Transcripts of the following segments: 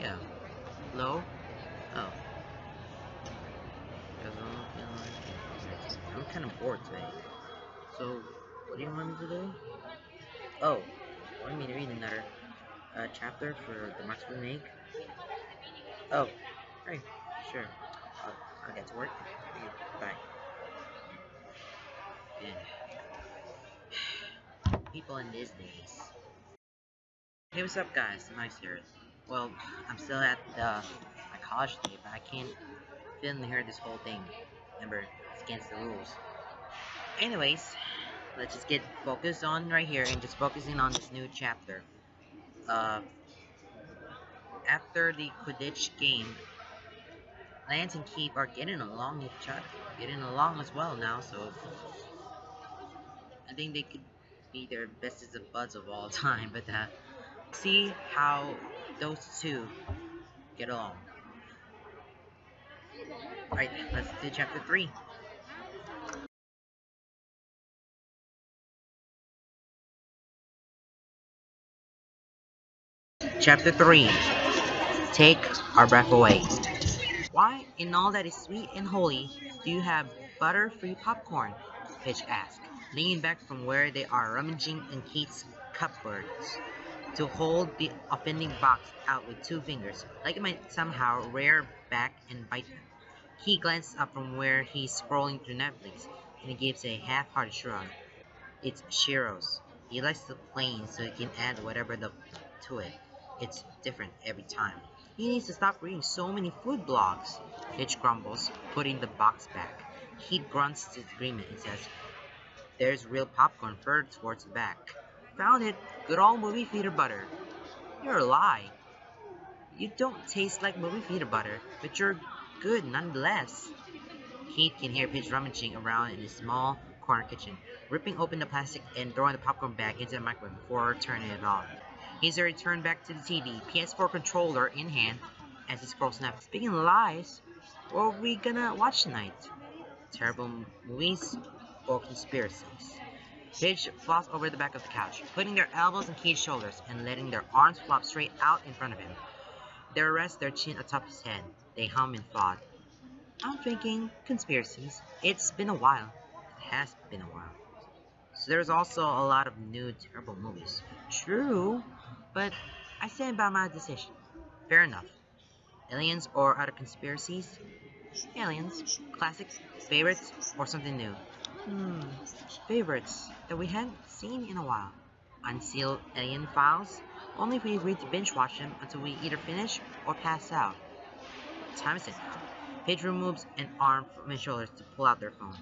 Yeah. Hello? Oh. Because I'm not feeling like it. I'm kind of bored today. So, what do you want me to do? Oh, you want me to read another chapter for the marks we make? Oh, right. Sure. I'll get to work. Okay, bye. Man, people in these days. Hey, what's up, guys? Nice here. Well, I'm still at my college today, but I can't film and hear this whole thing. Remember, it's against the rules. Anyways, let's just get focused on right here and just focusing on this new chapter. Uh, After the Quidditch game, Lance and Keith are getting along with each other, getting along as well now. So I think they could be their bestest of buds of all time. But see how those two get along. Alright, let's do chapter 3. Chapter 3. Take our breath away. Why, in all that is sweet and holy, do you have butter-free popcorn? Fitch asked, leaning back from where they are rummaging in Keith's cupboards to hold the offending box out with 2 fingers, like it might somehow rear back and bite them. Keith glanced up from where he's scrolling through Netflix, and he gives a half-hearted shrug. It's Shiro's. He likes the plain so he can add whatever to it. It's different every time. He needs to stop reading so many food blogs. Hitch grumbles, putting the box back. He grunts disagreement and says, there's real popcorn further towards the back. Found it. Good old movie theater butter. You're a lie. You don't taste like movie theater butter, but you're good nonetheless. Keith can hear Pitch rummaging around in his small corner kitchen, ripping open the plastic and throwing the popcorn back into the microwave before turning it on. He's already turned back to the TV, PS4 controller in hand, as he scrolls Netflix. Speaking of lies, what are we gonna watch tonight? Terrible movies or conspiracies? Pitch flops over the back of the couch, putting their elbows on Keith's shoulders and letting their arms flop straight out in front of him. They rest their chin atop his head. They hum and thought. I'm thinking conspiracies. It's been a while. It has been a while. So there's also a lot of new terrible movies. True, but I stand by my decision. Fair enough. Aliens or other conspiracies? Aliens. Classics, favorites, or something new? Favorites that we hadn't seen in a while. Unsealed Alien Files? Only if we agreed to binge watch them until we either finish or pass out. What time is it now? Paige removes an arm from his shoulders to pull out their phone.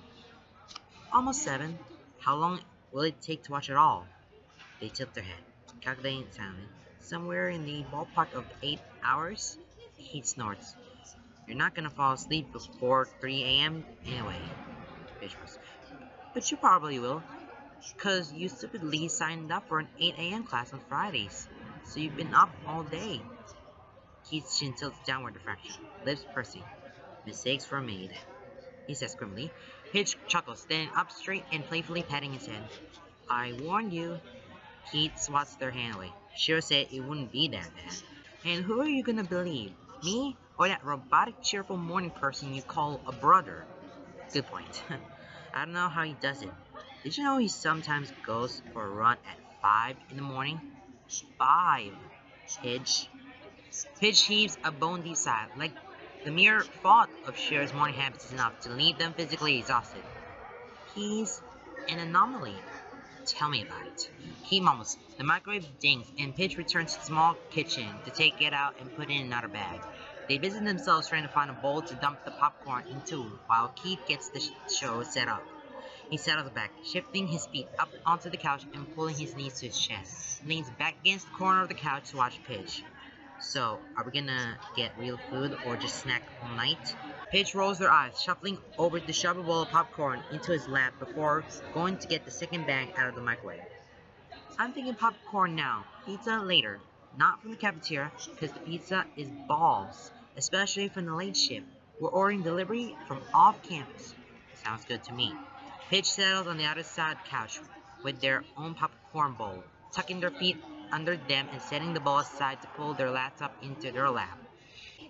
Almost 7. How long will it take to watch it all? They tilt their head, calculating silently. Somewhere in the ballpark of 8 hours? He snorts. You're not gonna fall asleep before 3 a.m. anyway, Paige whispers. But you probably will, 'cause you stupidly signed up for an 8 a.m. class on Fridays, so you've been up all day. Keith's chin tilts downward a fraction, lips pursing. Mistakes were made, he says grimly. Hitch chuckles, standing up straight and playfully patting his head. I warned you. Keith swats their hand away. Shiro said it wouldn't be that bad. And who are you gonna believe? Me or that robotic cheerful morning person you call a brother? Good point. I don't know how he does it. Did you know he sometimes goes for a run at 5 in the morning? 5. Hitch. Hitch heaves a bone deep sigh, like the mere thought of Shiro's morning habits is enough to leave them physically exhausted. He's an anomaly. Tell me about it. He mumbles. The microwave dings, and Pitch returns to the small kitchen to take it out and put it in another bag. They busy themselves trying to find a bowl to dump the popcorn into while Keith gets the show set up. He settles back, shifting his feet up onto the couch and pulling his knees to his chest. Leans back against the corner of the couch to watch Pitch. So, are we gonna get real food or just snack all night? Paige rolls her eyes, shuffling over the shovel bowl of popcorn into his lap before going to get the second bag out of the microwave. I'm thinking popcorn now, pizza later. Not from the cafeteria, because the pizza is balls, especially from the late shift. We're ordering delivery from off campus. Sounds good to me. Paige settles on the other side of the couch with their own popcorn bowl, tucking their feet under them and setting the ball aside to pull their laptop into their lap.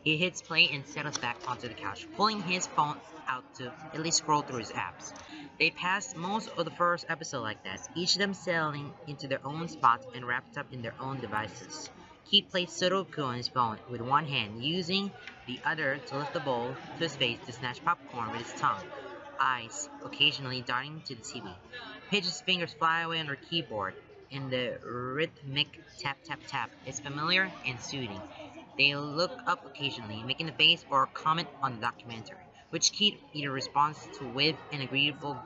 He hits play and settles back onto the couch, pulling his phone out to at least scroll through his apps. They passed most of the first episode like that, each of them settling into their own spots and wrapped up in their own devices. Keith played Sudoku on his phone with one hand, using the other to lift the bowl to his face to snatch popcorn with his tongue, eyes occasionally darting to the TV. Page's fingers fly away on her keyboard, and the rhythmic tap-tap-tap is familiar and soothing. They look up occasionally, making a face or comment on the documentary, which Keith either responds to with an agreeable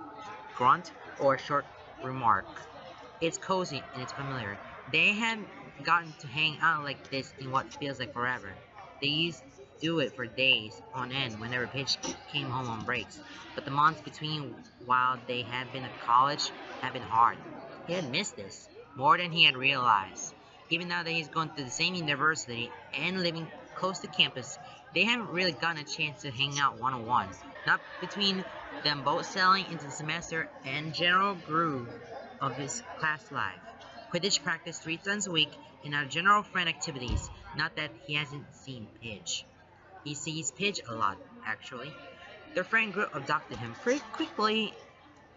grunt or a short remark. It's cozy and it's familiar. They haven't gotten to hang out like this in what feels like forever. They used to do it for days on end whenever Paige came home on breaks, but the months between while they had been at college had been hard. He had missed this more than he had realized. Even now that he's going to the same university and living close to campus, they haven't really gotten a chance to hang out one-on-one. Not between them both settling into the semester and general groove of his class life. Quidditch practice 3 times a week and our general friend activities. Not that he hasn't seen Pidge. He sees Pidge a lot, actually. Their friend group adopted him pretty quickly,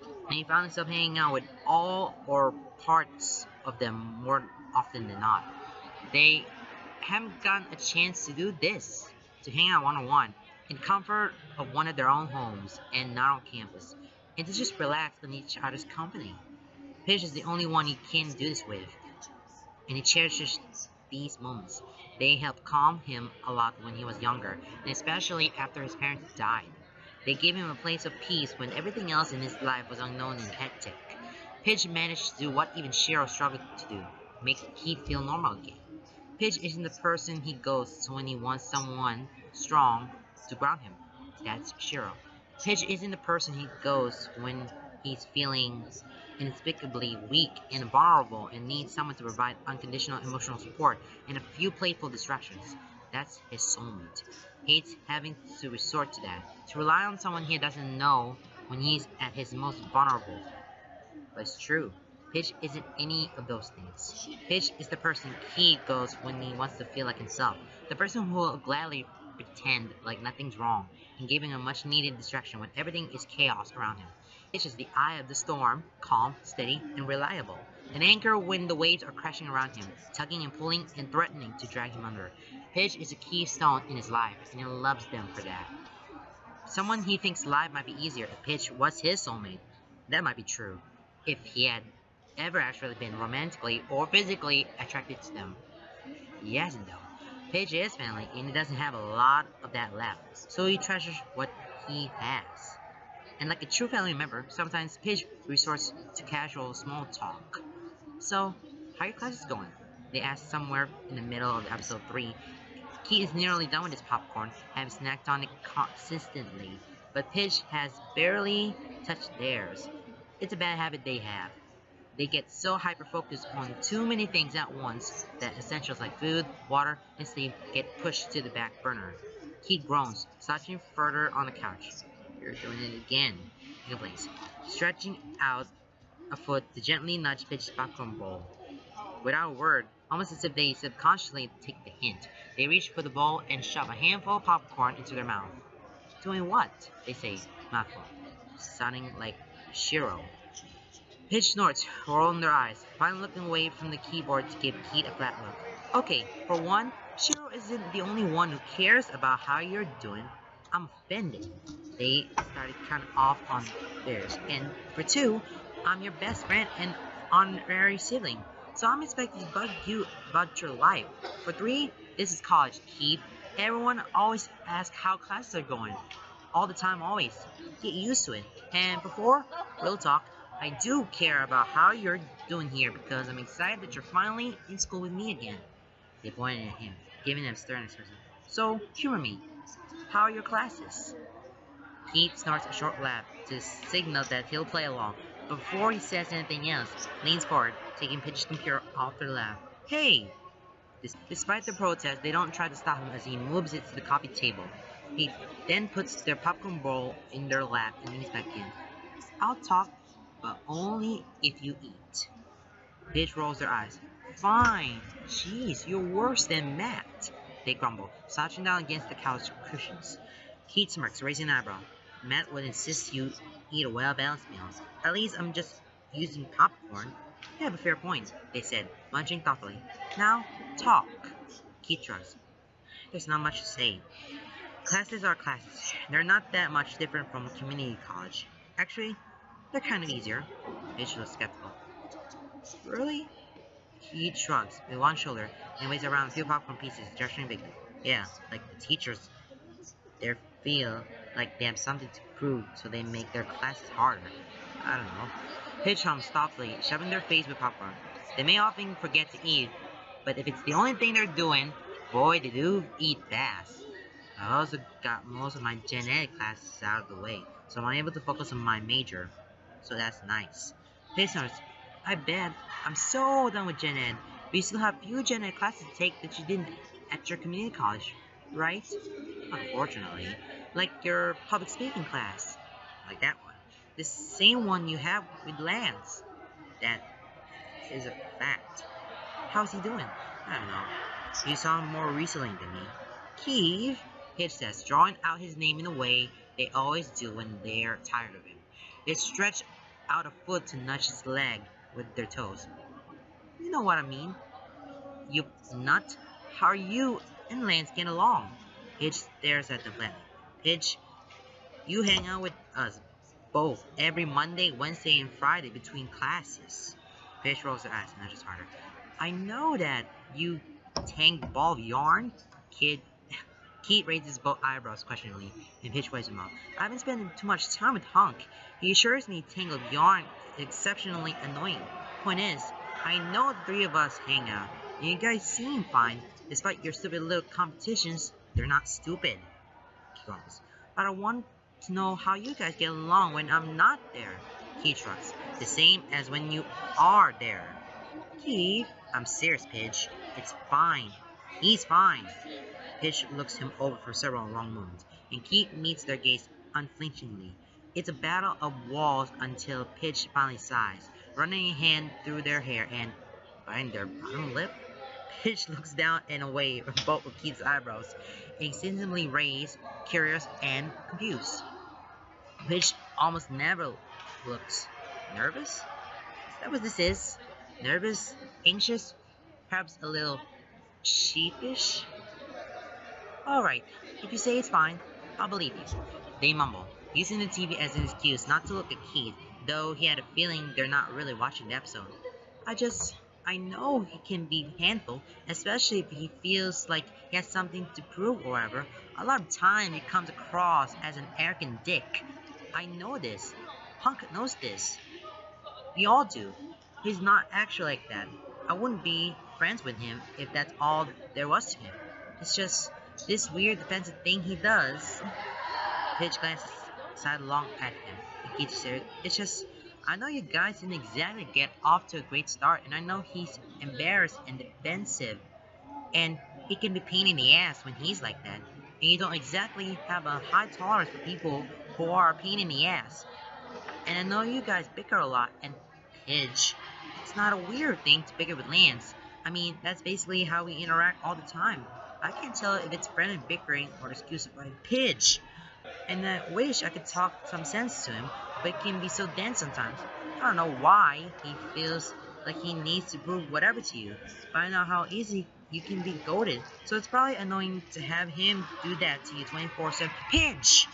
and he found himself hanging out with all or parts of them more often than not. They haven't gotten a chance to do this, to hang out one-on-one, in comfort of one of their own homes and not on campus, and to just relax in each other's company. Pidge is the only one he can do this with, and he cherishes these moments. They helped calm him a lot when he was younger, and especially after his parents died. They gave him a place of peace when everything else in his life was unknown and hectic. Pidge managed to do what even Shiro struggled to do, make Keith feel normal again. Pidge isn't the person he goes to when he wants someone strong to ground him. That's Shiro. Pidge isn't the person he goes when he's feeling inexplicably weak and vulnerable and needs someone to provide unconditional emotional support and a few playful distractions. That's his soulmate. Hates having to resort to that, to rely on someone he doesn't know when he's at his most vulnerable. But it's true. Pidge isn't any of those things. Pidge is the person Keith goes when he wants to feel like himself. The person who will gladly pretend like nothing's wrong and give him a much needed distraction when everything is chaos around him. Pidge is the eye of the storm, calm, steady, and reliable. An anchor when the waves are crashing around him, tugging and pulling and threatening to drag him under. Pidge is a keystone in his life, and he loves them for that. Someone he thinks life might be easier if Pidge was his soulmate. That might be true, if he had ever actually been romantically or physically attracted to them. He hasn't though. Pidge is family, and he doesn't have a lot of that left, so he treasures what he has. And like a true family member, sometimes Pidge resorts to casual small talk. So, how are your classes going? They asked somewhere in the middle of episode 3. Keith is nearly done with his popcorn, having snacked on it consistently, but Pidge has barely touched theirs. It's a bad habit they have. They get so hyper-focused on too many things at once that essentials like food, water, and sleep get pushed to the back burner. Keith groans, slouching further on the couch. You're doing it again, he complains, stretching out a foot to gently nudge Pidge's popcorn bowl. Without a word, almost as if they subconsciously take the hint, they reach for the bowl and shove a handful of popcorn into their mouth. Doing what? They say, mouthful, sounding like Shiro. Pidge snorts, rolling their eyes, finally looking away from the keyboard to give Keith a flat look. Okay, for one, Shiro isn't the only one who cares about how you're doing. I'm offended. They started counting off on theirs. And for 2, I'm your best friend and honorary sibling, so I'm expected to bug you about your life. For 3, this is college, Keith. Everyone always asks how classes are going. All the time, always. Get used to it. And for 4, real talk, I do care about how you're doing here because I'm excited that you're finally in school with me again. They pointed at him, giving him stern expression. So, humor me. How are your classes? Keith snorts a short laugh to signal that he'll play along. Before he says anything else, leans forward, taking Pidge's computer off their lap. Hey! Despite the protest, they don't try to stop him as he moves it to the coffee table. He then puts their popcorn bowl in their lap and leans back in. I'll talk, but only if you eat. Pidge rolls their eyes. fine. Jeez, you're worse than Matt, they grumble, slouching down against the couch cushions. Keith smirks, raising an eyebrow. Matt would insist you eat a well-balanced meal. At least I'm just using popcorn. You have a fair point, they said, munching thoughtfully. Now, talk. Keith shrugs. There's not much to say. Classes are classes. They're not that much different from community college. Actually, they're kind of easier. Mitch looks skeptical. Really? He shrugs with one shoulder and weighs around a few popcorn pieces, gesturing vaguely. Yeah, like the teachers, they feel like they have something to prove, so they make their classes harder. I don't know. Pitch hums thoughtfully, shoving their face with popcorn. They may often forget to eat, but if it's the only thing they're doing, boy, they do eat fast. I also got most of my gen ed classes out of the way, so I'm able to focus on my major. So that's nice. Listeners, I bet I'm so done with gen ed, but you still have few gen ed classes to take that you didn't at your community college, right? Unfortunately. Like your public speaking class. Like that one. The same one you have with Lance. That is a fact. How's he doing? I don't know. You saw him more recently than me. Keith, Hitch says, drawing out his name in a way they always do when they're tired of him. They stretch out a foot to nudge his leg with their toes. You know what I mean. You nut. How are you and Lance getting along? Hitch stares at them flatly. Hitch, you hang out with us both every Monday, Wednesday, and Friday between classes. Hitch rolls her eyes and nudges harder. I know that, you tank ball of yarn? Keith raises both eyebrows questioningly, and Hitch waves him off. I've been spending too much time with Hunk. He assures me tangled yarn is exceptionally annoying. Point is, I know the three of us hang out, and you guys seem fine. Despite your stupid little competitions, they're not stupid. He grumbles. But I want to know how you guys get along when I'm not there. Keith shrugs. The same as when you are there. Keith, I'm serious, Pidge. It's fine. He's fine. Pidge looks him over for several long moments, and Keith meets their gaze unflinchingly. It's a battle of walls until Pidge finally sighs, running a hand through their hair and biting their bottom lip. Pidge looks down and away from both of Keith's eyebrows, instantly raised, curious, and confused. Pidge almost never looks nervous. Is that what this is? Nervous? Anxious? Perhaps a little sheepish? Alright, if you say it's fine, I'll believe you. They mumble, using the TV as an excuse not to look at Keith, though he had a feeling they're not really watching the episode. I know he can be a handful, especially if he feels like he has something to prove or whatever. A lot of time he comes across as an arrogant dick. I know this. Hunk knows this. We all do. He's not actually like that. I wouldn't be friends with him if that's all there was to him. It's just this weird defensive thing he does. Pitch glances sidelong at him. And Keith said, it's just, I know you guys didn't exactly get off to a great start, and I know he's embarrassed and defensive, and he can be pain in the ass when he's like that. And you don't exactly have a high tolerance for people who are a pain in the ass. And I know you guys bicker a lot, and Pidge, it's not a weird thing to bicker with Lance. I mean, that's basically how we interact all the time. I can't tell if it's friendly bickering or exclusive by Pidge. And I wish I could talk some sense to him, but it can be so dense sometimes. I don't know why he feels like he needs to prove whatever to you, but I know how easy you can be goaded, so it's probably annoying to have him do that to you 24/7. Pidge!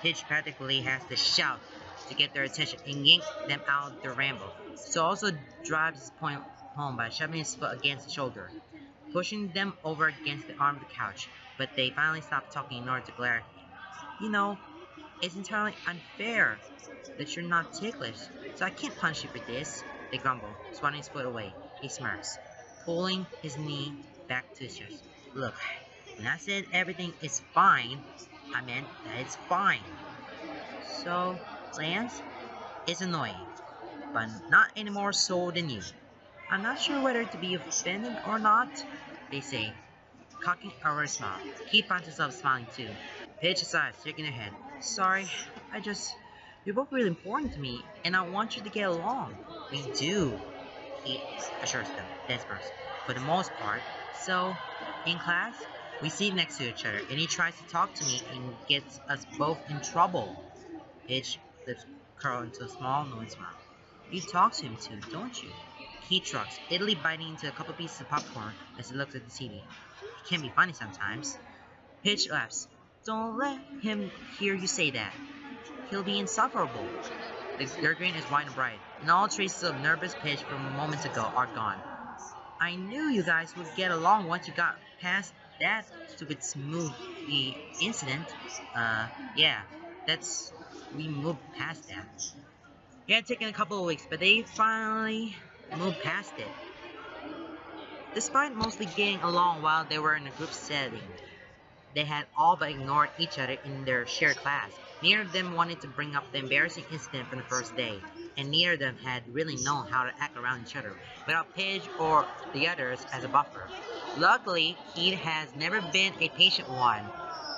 Pidge practically has to shout to get their attention and yank them out of their ramble, so also drives his point home by shoving his foot against the shoulder, pushing them over against the arm of the couch, but they finally stop talking in order to glare at him. You know, it's entirely unfair that you're not ticklish, so I can't punish you for this, they grumble, swatting his foot away. He smirks, pulling his knee back to his chest. Look, when I said everything is fine, I meant that it's fine. So, Lance, it's annoying, but not any more so than you. I'm not sure whether to be offended or not, they say, cocking over a smile. Keith finds himself smiling too. Paige aside, shaking her head. Sorry, you're both really important to me, and I want you to get along. We do. He assures them, disperse, for the most part. So, in class, we sit next to each other, and he tries to talk to me and gets us both in trouble. His lips curl into a small, knowing smile. You talk to him too, don't you? He shrugs, idly biting into a couple pieces of popcorn as he looks at the TV. He can be funny sometimes. Pitch laughs. Don't let him hear you say that. He'll be insufferable. Their grin is wide and bright, and all traces of nervous Pitch from moments ago are gone. I knew you guys would get along once you got past that stupid smoothie incident. Yeah, we moved past that. It had taken a couple of weeks, but they finally moved past it. Despite mostly getting along while they were in a group setting, they had all but ignored each other in their shared class. Neither of them wanted to bring up the embarrassing incident from the first day, and neither of them had really known how to act around each other without Pidge or the others as a buffer. Luckily, Keith has never been a patient one,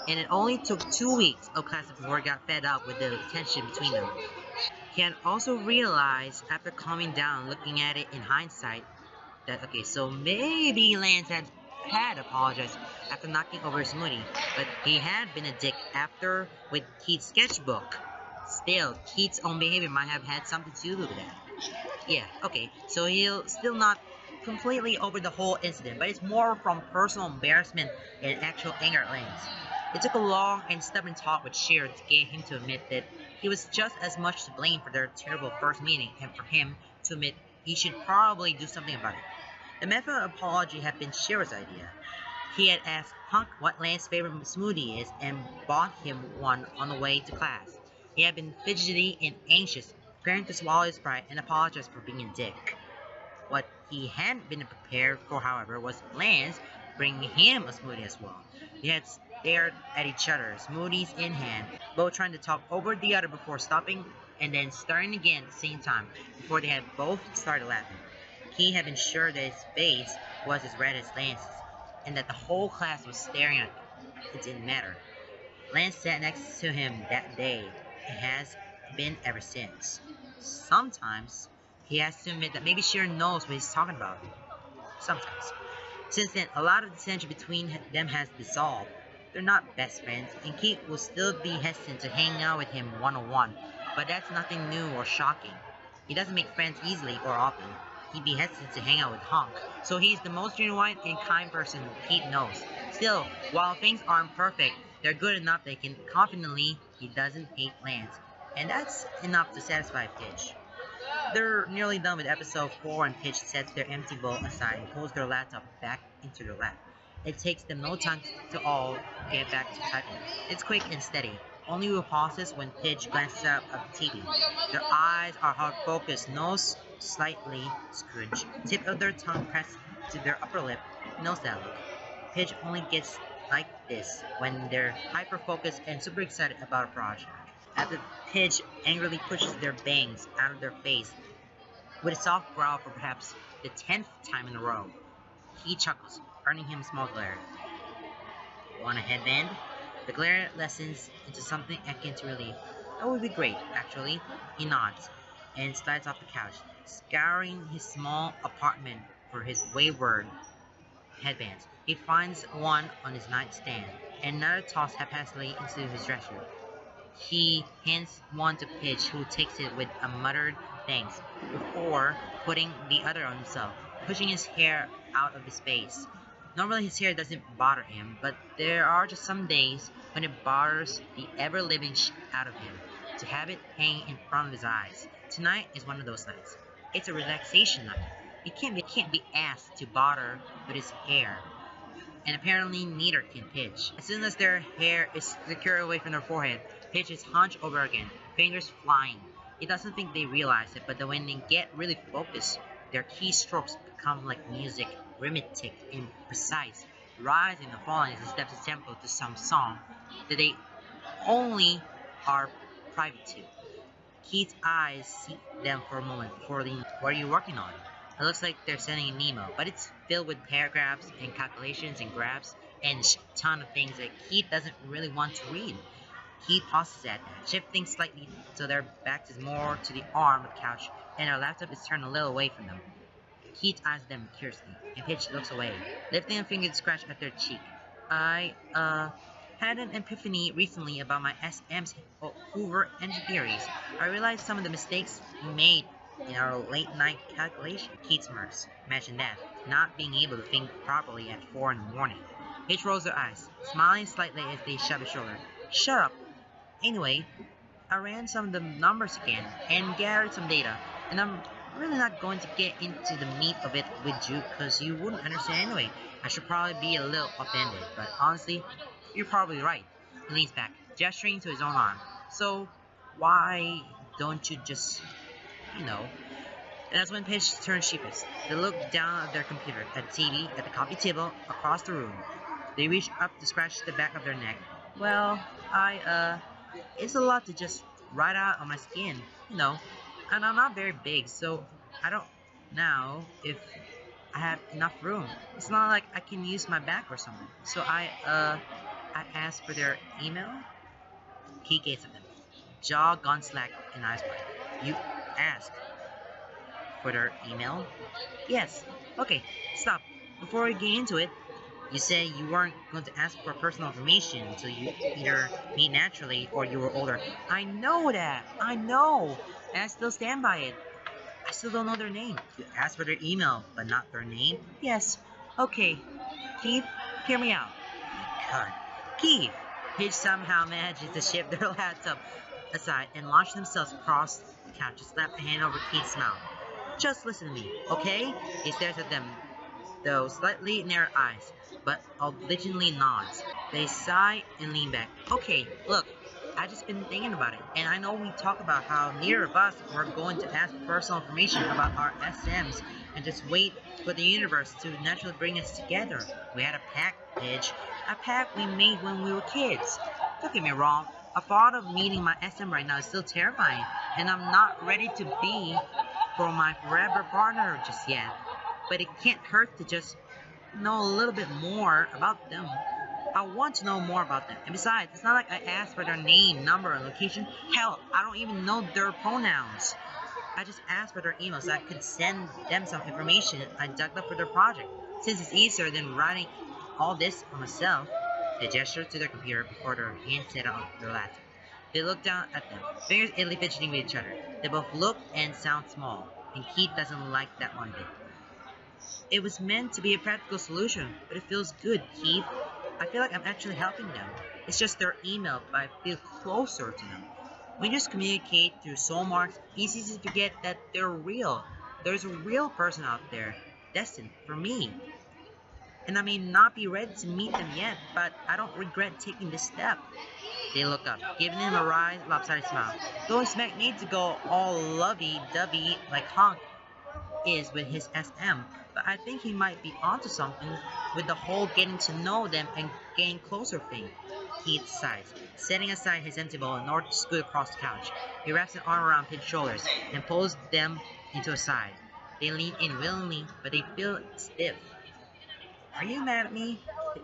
and it only took 2 weeks of classes before he got fed up with the tension between them. He had also realized, after calming down looking at it in hindsight, that okay, so maybe Lance had apologized after knocking over his smoothie, but he had been a dick after with Keith's sketchbook. Still, Keith's own behavior might have had something to do with that. Yeah, okay, so he'll still not completely over the whole incident, but it's more from personal embarrassment and actual anger at Lance. It took a long and stubborn talk with Shears to get him to admit that he was just as much to blame for their terrible first meeting, and for him to admit he should probably do something about it. The method of apology had been Shearer's idea. He had asked Hunk what Lance's favorite smoothie is and bought him one on the way to class. He had been fidgety and anxious, preparing to swallow his pride and apologize for being a dick. What he hadn't been prepared for, however, was Lance bringing him a smoothie as well. They had stared at each other, smoothies in hand, both trying to talk over the other before stopping and then starting again at the same time before they had both started laughing. He had been sure that his face was as red as Lance's, and that the whole class was staring at him. It didn't matter. Lance sat next to him that day, and has been ever since. Sometimes, he has to admit that maybe Shearer knows what he's talking about. Sometimes. Since then, a lot of the tension between them has dissolved. They're not best friends, and Keith will still be hesitant to hang out with him one-on-one, but that's nothing new or shocking. He doesn't make friends easily or often. He'd be hesitant to hang out with Hunk, so he's the most genuine and kind person Pete knows. Still, while things aren't perfect, they're good enough they can confidently he doesn't hate Lance, and that's enough to satisfy Pidge. They're nearly done with episode 4 and Pidge sets their empty bowl aside and pulls their laptop back into their lap. It takes them no time to all get back to typing. It's quick and steady. Only with pauses when Pidge glances out of the TV. Their eyes are hard focused, nose slightly scrunched, tip of their tongue pressed to their upper lip. Knows that look. Pidge only gets like this when they're hyper-focused and super excited about a project. After Pidge angrily pushes their bangs out of their face with a soft growl for perhaps the 10th time in a row, he chuckles, earning him a small glare. Want a headband? The glare lessens into something akin to relief. That would be great, actually. He nods and slides off the couch, scouring his small apartment for his wayward headbands. He finds one on his nightstand and another tossed haphazardly into his dresser. He hands one to Pidge, who takes it with a muttered thanks before putting the other on himself, pushing his hair out of his face. Normally his hair doesn't bother him, but there are just some days when it bothers the ever-living out of him to have it hang in front of his eyes. Tonight is one of those nights. It's a relaxation night. He can't be asked to bother with his hair, and apparently neither can Pidge. As soon as their hair is secured away from their forehead, Pidge is hunched over again, fingers flying. He doesn't think they realize it, but when they get really focused, their keystrokes become like music, rhythmic and precise, rising and falling as he steps a tempo to some song that they only are private to. Keith's eyes see them for a moment before leaning. What are you working on? It looks like they're sending an email, but it's filled with paragraphs and calculations and graphs and a ton of things that Keith doesn't really want to read. Keith pauses at that, shifting slightly so their back is more to the arm of the couch and their laptop is turned a little away from them. Keith eyes them curiously, and Pitch looks away, lifting a finger to scratch at their cheek. I had an epiphany recently about my SM's Hoover engine theories. I realized some of the mistakes we made in our late night calculation. Keith smirks. Imagine that, not being able to think properly at 4 in the morning. Pitch rolls her eyes, smiling slightly as they shove his shoulder. Shut up. Anyway, I ran some of the numbers again and gathered some data, and I'm really not going to get into the meat of it with you because you wouldn't understand anyway. I should probably be a little offended, but honestly, you're probably right. He leans back, gesturing to his own arm. So, why don't you just, you know? And that's when Paige turns sheepish. They look down at their computer, at the TV, at the coffee table, across the room. They reach up to scratch the back of their neck. Well, it's a lot to just write out on my skin, you know. And I'm not very big, so I don't know if I have enough room. It's not like I can use my back or something. So I asked for their email. He gazed at them, jaw gone slack and eyes wide. You asked for their email? Yes. Okay, stop. Before we get into it, you said you weren't going to ask for personal information until you either meet naturally or you were older. I know that. I know. And I still stand by it. I still don't know their name. You asked for their email, but not their name? Yes. Okay. Keith, hear me out. God. Keith! Paige somehow manages to shift their laptop aside and launch themselves across the couch to slap a hand over Keith's mouth. Just listen to me, okay? He stares at them, though slightly narrowed eyes, but obligingly nods. They sigh and lean back. Okay, look, I just been thinking about it, and I know we talked about how neither of us were going to ask personal information about our SMs and just wait for the universe to naturally bring us together. We had a pact, Pidge. A pact we made when we were kids. Don't get me wrong, a thought of meeting my SM right now is still terrifying, and I'm not ready to be for my forever partner just yet. But it can't hurt to just know a little bit more about them. I want to know more about them. And besides, it's not like I asked for their name, number, and location. Hell, I don't even know their pronouns. I just asked for their email so I could send them some information I dug up for their project. Since it's easier than writing all this for myself, they gestured to their computer before their hands set on their laptop. They looked down at them, fingers idly fidgeting with each other. They both look and sound small, and Keith doesn't like that one bit. It was meant to be a practical solution, but it feels good, Keith. I feel like I'm actually helping them. It's just their email, but I feel closer to them. We just communicate through soul marks. It's easy to forget that they're real. There's a real person out there, destined for me. And I may not be ready to meet them yet, but I don't regret taking this step. They look up, giving him a wry, lopsided smile. Don't expect me to go all lovey-dovey like Honk is with his SM, but I think he might be onto something with the whole getting to know them and getting closer thing. Keith sighs, setting aside his empty bowl in order to scoot across the couch. He wraps an arm around Pidge's shoulders and pulls them into a side. They lean in willingly, but they feel stiff. Are you mad at me?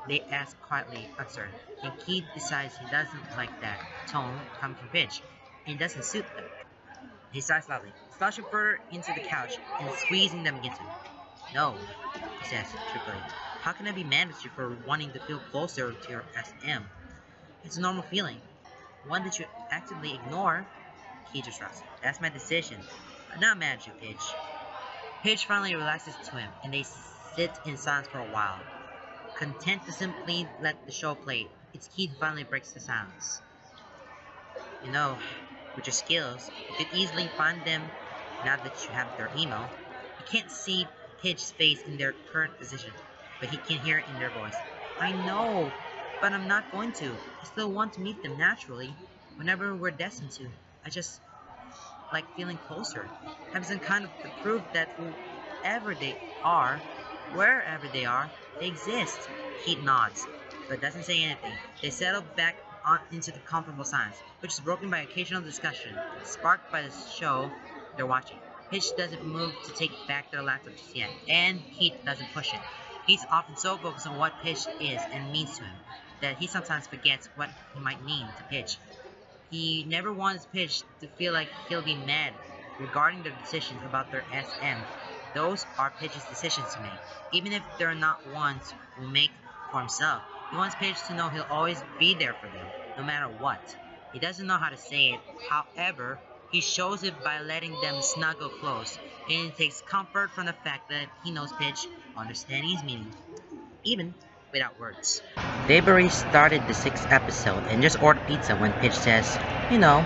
They ask quietly, uncertain, and Keith decides he doesn't like that tone coming from Pidge, and it doesn't suit them. He sighs loudly, slouching further into the couch and squeezing them against him. No, he says, truthfully. How can I be mad at you for wanting to feel closer to your SM? It's a normal feeling. One that you actively ignore. Keith just shrugs. That's my decision. I'm not mad at you, Pidge. Pidge finally relaxes to him, and they sit in silence for a while. Content to simply let the show play, it's Keith who finally breaks the silence. You know, with your skills, you could easily find them now that you have their email. You can't see Pidge's face in their current position, but he can hear it in their voice. I know, but I'm not going to. I still want to meet them naturally, whenever we're destined to. I just like feeling closer. Having some kind of proof that whoever they are, wherever they are, they exist. Keith nods, but doesn't say anything. They settle back into the comfortable silence, which is broken by occasional discussion, sparked by the show they're watching. Pidge doesn't move to take back their laptop just yet, and Keith doesn't push it. He's often so focused on what Pidge is and means to him, that he sometimes forgets what he might mean to Pidge. He never wants Pidge to feel like he'll be mad regarding their decisions about their SM, Those are Pidge's decisions to make, even if they're not ones who make for himself. He wants Pidge to know he'll always be there for them, no matter what. He doesn't know how to say it, however, he shows it by letting them snuggle close, and he takes comfort from the fact that he knows Pidge understands his meaning, even without words. They've already started the 6th episode and just ordered pizza when Pidge says, you know,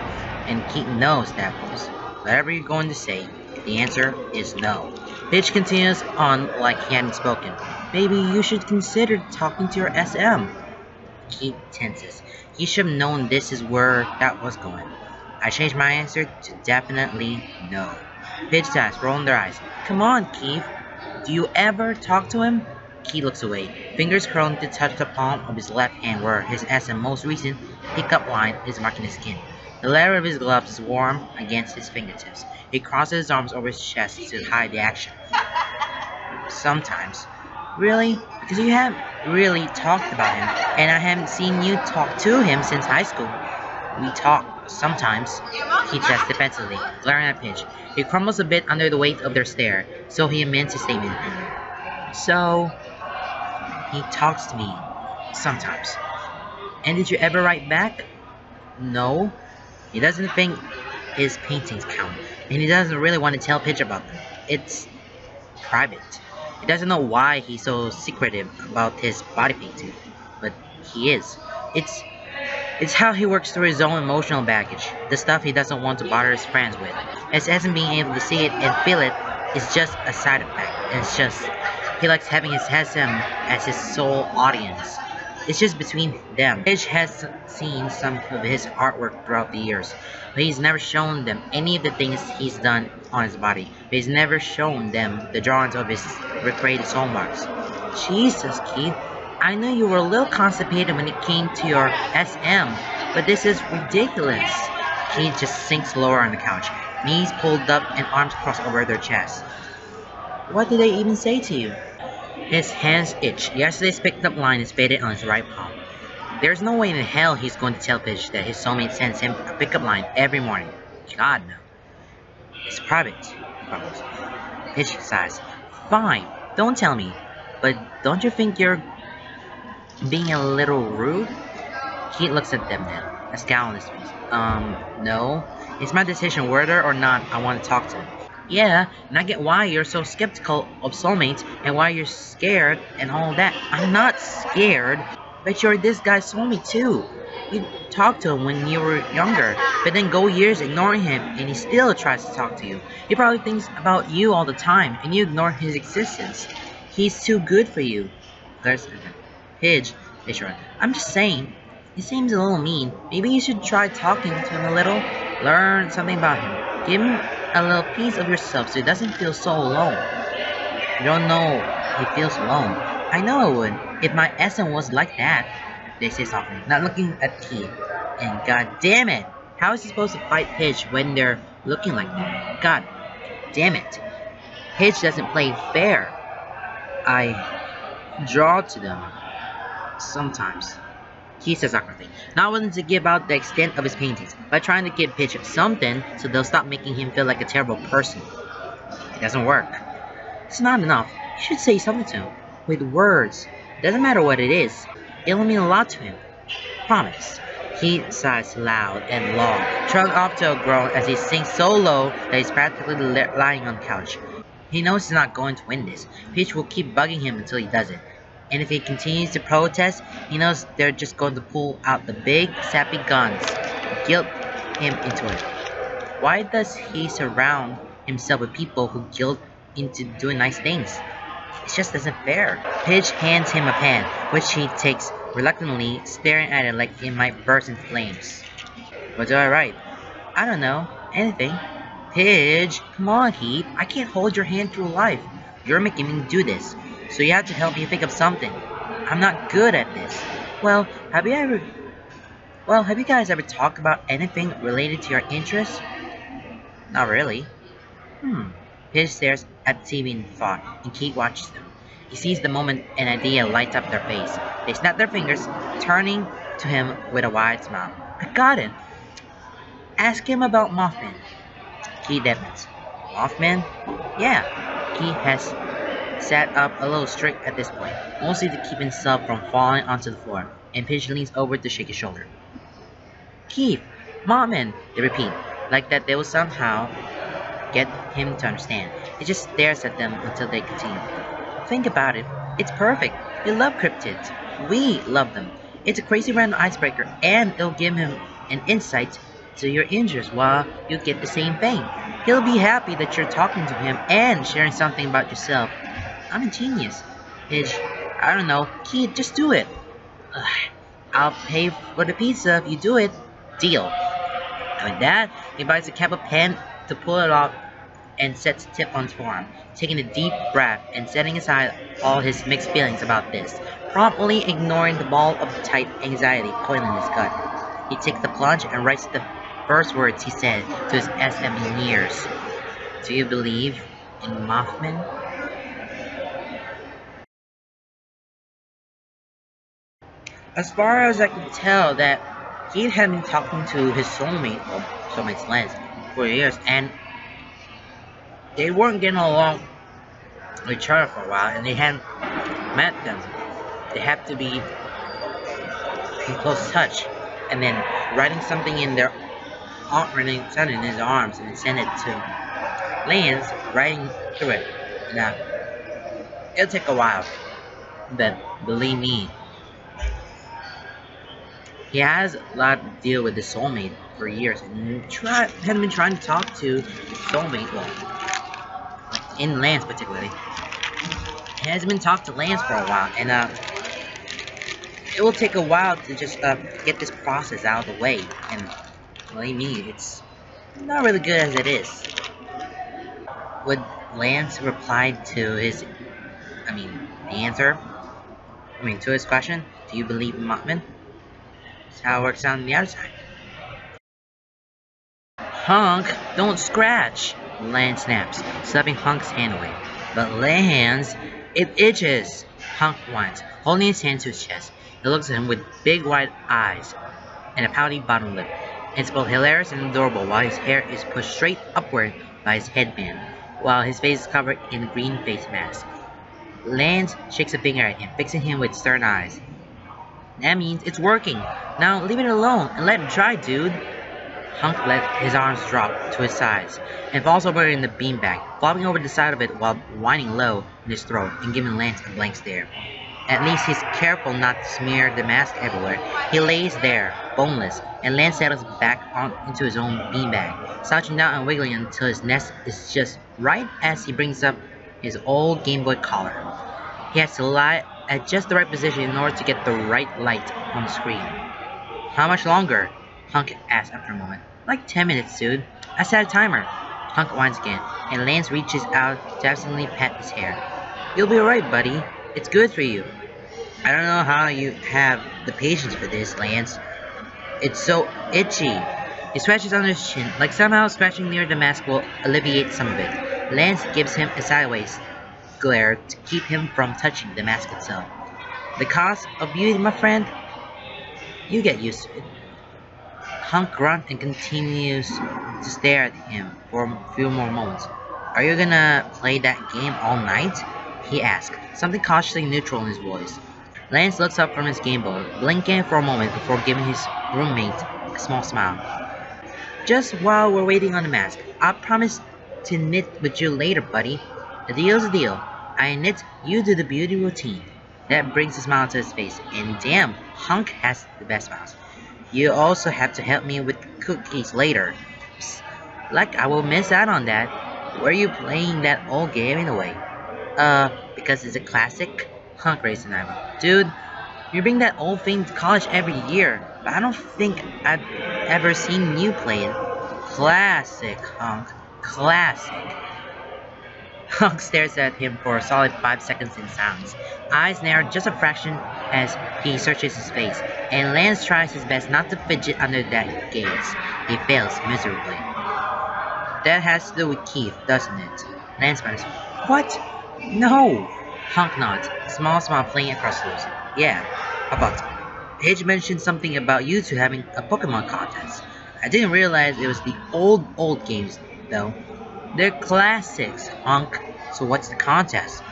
and Keaton knows that was whatever you're going to say. The answer is no. Pidge continues on like he hadn't spoken. Maybe you should consider talking to your SM. Keaton tenses. He should have known this is where that was going. I changed my answer to definitely no. Pidge says, rolling their eyes. Come on, Keith. Do you ever talk to him? Keith looks away, fingers curling to touch the palm of his left hand where his SM most recent pickup line is marking his skin. The leather of his gloves is warm against his fingertips. He crosses his arms over his chest to hide the action. Sometimes. Really? Because you haven't really talked about him, and I haven't seen you talk to him since high school. We talk, sometimes, he says defensively, glaring at Pidge. He crumbles a bit under the weight of their stare, so he amends his statement. So, he talks to me, sometimes. And did you ever write back? No. He doesn't think his paintings count, and he doesn't really want to tell Pidge about them. It's private. He doesn't know why he's so secretive about his body painting, but he is. It's how he works through his own emotional baggage, the stuff he doesn't want to bother his friends with. As hasn't being able to see it and feel it is just a side effect, and it's just he likes having his SM as his sole audience. It's just between them. Pidge has seen some of his artwork throughout the years, but he's never shown them any of the things he's done on his body. But he's never shown them the drawings of his recreated songbox. Jesus, Keith, I know you were a little constipated when it came to your SM, but this is ridiculous. Keith just sinks lower on the couch, knees pulled up and arms crossed over their chest. What did they even say to you? His hands itch. Yesterday's picked up line is faded on his right palm. There's no way in hell he's going to tell Pidge that his soulmate sends him a pickup line every morning. God, no. It's private, he grumbles. Pidge sighs. Fine, don't tell me. But don't you think you're being a little rude? Keith looks at them then, a scowl on his face. No. It's my decision whether or not I want to talk to him. Yeah, and I get why you're so skeptical of soulmates and why you're scared and all that. I'm not scared, but you're this guy's soulmate too. You talked to him when you were younger, but then go years ignoring him and he still tries to talk to you. He probably thinks about you all the time and you ignore his existence. He's too good for you. Pidge, they shrug. I'm just saying, he seems a little mean. Maybe you should try talking to him a little. Learn something about him. Give him a little piece of yourself so he doesn't feel so alone. You don't know he feels alone. I know I would, if my SM was like that, they say softly, not looking at Keith. And god damn it, how is he supposed to fight Pidge when they're looking like that? God damn it. Pidge doesn't play fair. I draw to them. Sometimes. He says awkwardly, not willing to give out the extent of his paintings, but trying to give Pidge something so they'll stop making him feel like a terrible person. It doesn't work. It's not enough. You should say something to him. With words. Doesn't matter what it is. It'll mean a lot to him. Promise. He sighs loud and long, shrugged off to a groan as he sinks so low that he's practically lying on the couch. He knows he's not going to win this. Pidge will keep bugging him until he does it. And if he continues to protest, he knows they're just going to pull out the big, sappy guns and guilt him into it. Why does he surround himself with people who guilt into doing nice things? It just isn't fair. Pidge hands him a pen, which he takes reluctantly, staring at it like it might burst in flames. What do I write? I don't know. Anything. Pidge, come on, Heath. I can't hold your hand through life. You're making me do this. So you have to help me think of something. I'm not good at this. Well, have you guys ever talked about anything related to your interests? Not really. Pidge stares at the TV in thought, and Keith watches them. He sees the moment an idea lights up their face. They snap their fingers, turning to him with a wide smile. I got it. Ask him about Mothman. Keith deadens. Mothman? Yeah. He has sat up a little straight at this point, mostly to keep himself from falling onto the floor, and Paige leans over to shake his shoulder. Keith, Mom," they repeat, like that they will somehow get him to understand. He just stares at them until they continue. Think about it. It's perfect. They love cryptids. We love them. It's a crazy random icebreaker, and it'll give him an insight to your interests while you get the same thing. He'll be happy that you're talking to him and sharing something about yourself. I'm a genius. Paige, I don't know. Keith, just do it. Ugh, I'll pay for the pizza if you do it. Deal. And with that, he buys a cap of pen to pull it off and sets a tip on his forearm, taking a deep breath and setting aside all his mixed feelings about this, promptly ignoring the ball of tight anxiety coiling in his gut. He takes the plunge and writes the first words he said to his SME ears. Do you believe in Mothman? As far as I could tell, that he had been talking to his soulmate, or soulmate's Lance, for years, and they weren't getting along with each other for a while, and they hadn't met them. They had to be in close touch, and then writing something in their writing something in his arms and send it to Lance, writing through it. Now, it'll take a while, but believe me, he has a lot to deal with his soulmate for years, and had been trying to talk to his soulmate, well, in Lance particularly. He has been talking to Lance for a while, and it will take a while to just get this process out of the way, and believe me, it's not really good as it is. Would Lance reply to his, the answer, to his question, do you believe in Mothman? That's how it works out on the other side. Hunk, don't scratch! Lance snaps, slapping Hunk's hand away. But Lance, it itches! Hunk whines, holding his hand to his chest. He looks at him with big wide eyes and a pouty bottom lip. It's both hilarious and adorable while his hair is pushed straight upward by his headband, while his face is covered in a green face mask. Lance shakes a finger at him, fixing him with stern eyes. That means it's working. Now leave it alone and let it dry, dude. Hunk let his arms drop to his sides and falls over in the beanbag, flopping over the side of it while whining low in his throat and giving Lance a blank stare. At least he's careful not to smear the mask everywhere. He lays there, boneless, and Lance settles back into his own beanbag, slouching down and wiggling until his nest is just right as he brings up his old Game Boy collar. He has to lie at just the right position in order to get the right light on the screen. How much longer? Hunk asks after a moment. Like 10 minutes, dude. I set a timer. Hunk whines again, and Lance reaches out to absently pat his hair. You'll be alright, buddy. It's good for you. I don't know how you have the patience for this, Lance. It's so itchy. He scratches under his chin, like somehow scratching near the mask will alleviate some of it. Lance gives him a sideways glare to keep him from touching the mask itself. The cost of beauty, my friend? You get used to it. Hunk grunts and continues to stare at him for a few more moments. Are you gonna play that game all night? He asks, something cautiously neutral in his voice. Lance looks up from his Game Boy, blinking for a moment before giving his roommate a small smile. Just while we're waiting on the mask, I promise to knit with you later, buddy. The deal's a deal. I knit, you do the beauty routine. That brings a smile to his face, and damn, Hunk has the best smiles. You also have to help me with cookies later. Psst, like I will miss out on that. Where are you playing that old game anyway? Because it's a classic? Hunk raised an eyebrow. Dude, you bring that old thing to college every year, but I don't think I've ever seen you play it. Classic, Hunk. Classic. Hunk stares at him for a solid 5 seconds in silence, eyes narrow just a fraction as he searches his face, and Lance tries his best not to fidget under that gaze. He fails miserably. That has to do with Keith, doesn't it? Lance mutters. What? No! Hunk nods, a small smile playing across his lips. Yeah, about Paige mentioned something about you two having a Pokemon contest. I didn't realize it was the old games, though. They're classics, Hunk. So what's the contest?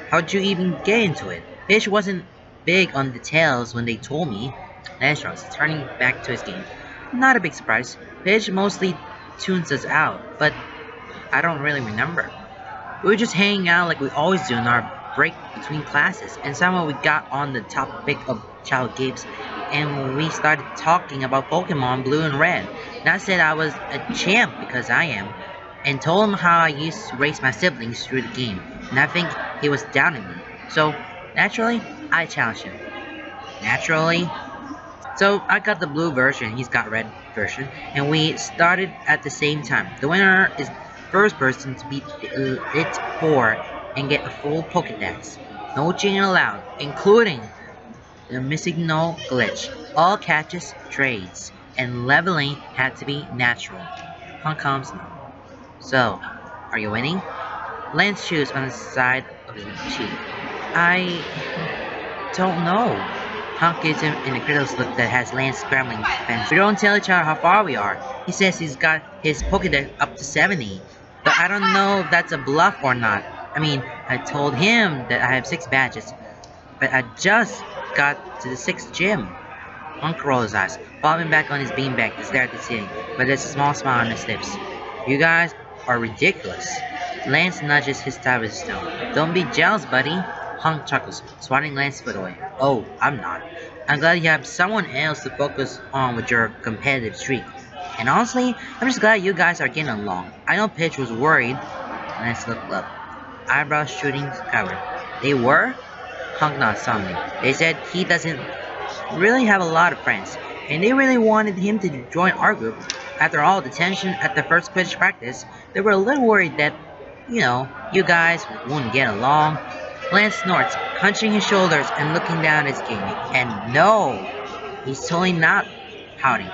How'd you even get into it? Pitch wasn't big on details when they told me. Lance shrugs, turning back to his game. Not a big surprise. Pitch mostly tunes us out, but I don't really remember. We were just hanging out like we always do in our break between classes, and somehow we got on the topic of child games, and we started talking about Pokemon Blue and Red. And I said I was a champ because I am, and told him how I used to race my siblings through the game, and I think he was doubting me. So, naturally, I challenged him. Naturally. So, I got the blue version, he's got red version, and we started at the same time. The winner is the first person to beat the Elite Four and get a full Pokédex. No cheating allowed, including the missing no glitch. All catches, trades, and leveling had to be natural. Hunk comes now. So, are you winning? Lance chews on the side of his cheek. I don't know. Hunk gives him an incredulous look that has Lance scrambling defense. We don't tell each other how far we are. He says he's got his Pokédex up to 70. But I don't know if that's a bluff or not. I mean, I told him that I have 6 badges. But I just got to the 6th gym. Hunk rolls his eyes, falling back on his beanbag to stare at the ceiling, but there's a small smile on his lips. You guys are ridiculous. Lance nudges his thigh with his toe. Don't be jealous, buddy. Hunk chuckles, swatting Lance's foot away. Oh, I'm not. I'm glad you have someone else to focus on with your competitive streak. And honestly, I'm just glad you guys are getting along. I know Pitch was worried. Lance looked up, eyebrows shooting skyward. They were? Hunk nodded solemnly. They said he doesn't really have a lot of friends, and they really wanted him to join our group. After all the tension at the first Quidditch practice, they were a little worried that, you guys wouldn't get along. Lance snorts, hunching his shoulders and looking down at his game. And no, he's totally not pouting.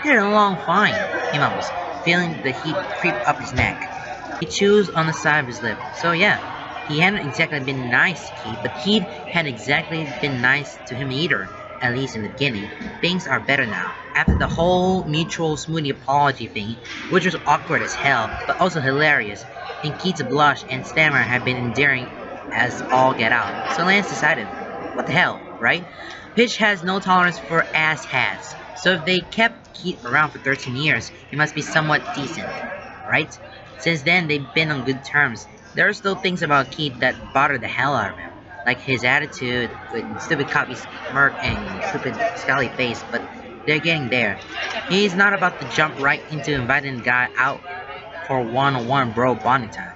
Getting along fine, he mumbles, feeling the heat creep up his neck. He chews on the side of his lip. So yeah, he hadn't exactly been nice to Keith, but Keith hadn't exactly been nice to him either, at least in the beginning. Things are better now. After the whole mutual smoothie apology thing, which was awkward as hell, but also hilarious, and Keith's blush and stammer had been endearing as all get out. So Lance decided, what the hell, right? Pitch has no tolerance for ass hats, so if they kept Keith around for 13 years, he must be somewhat decent, right? Since then, they've been on good terms. There are still things about Keith that bother the hell out of him, like his attitude with stupid copy smirk and stupid scowly face, but they're getting there. He's not about to jump right into inviting the guy out for one-on-one bro bonding time.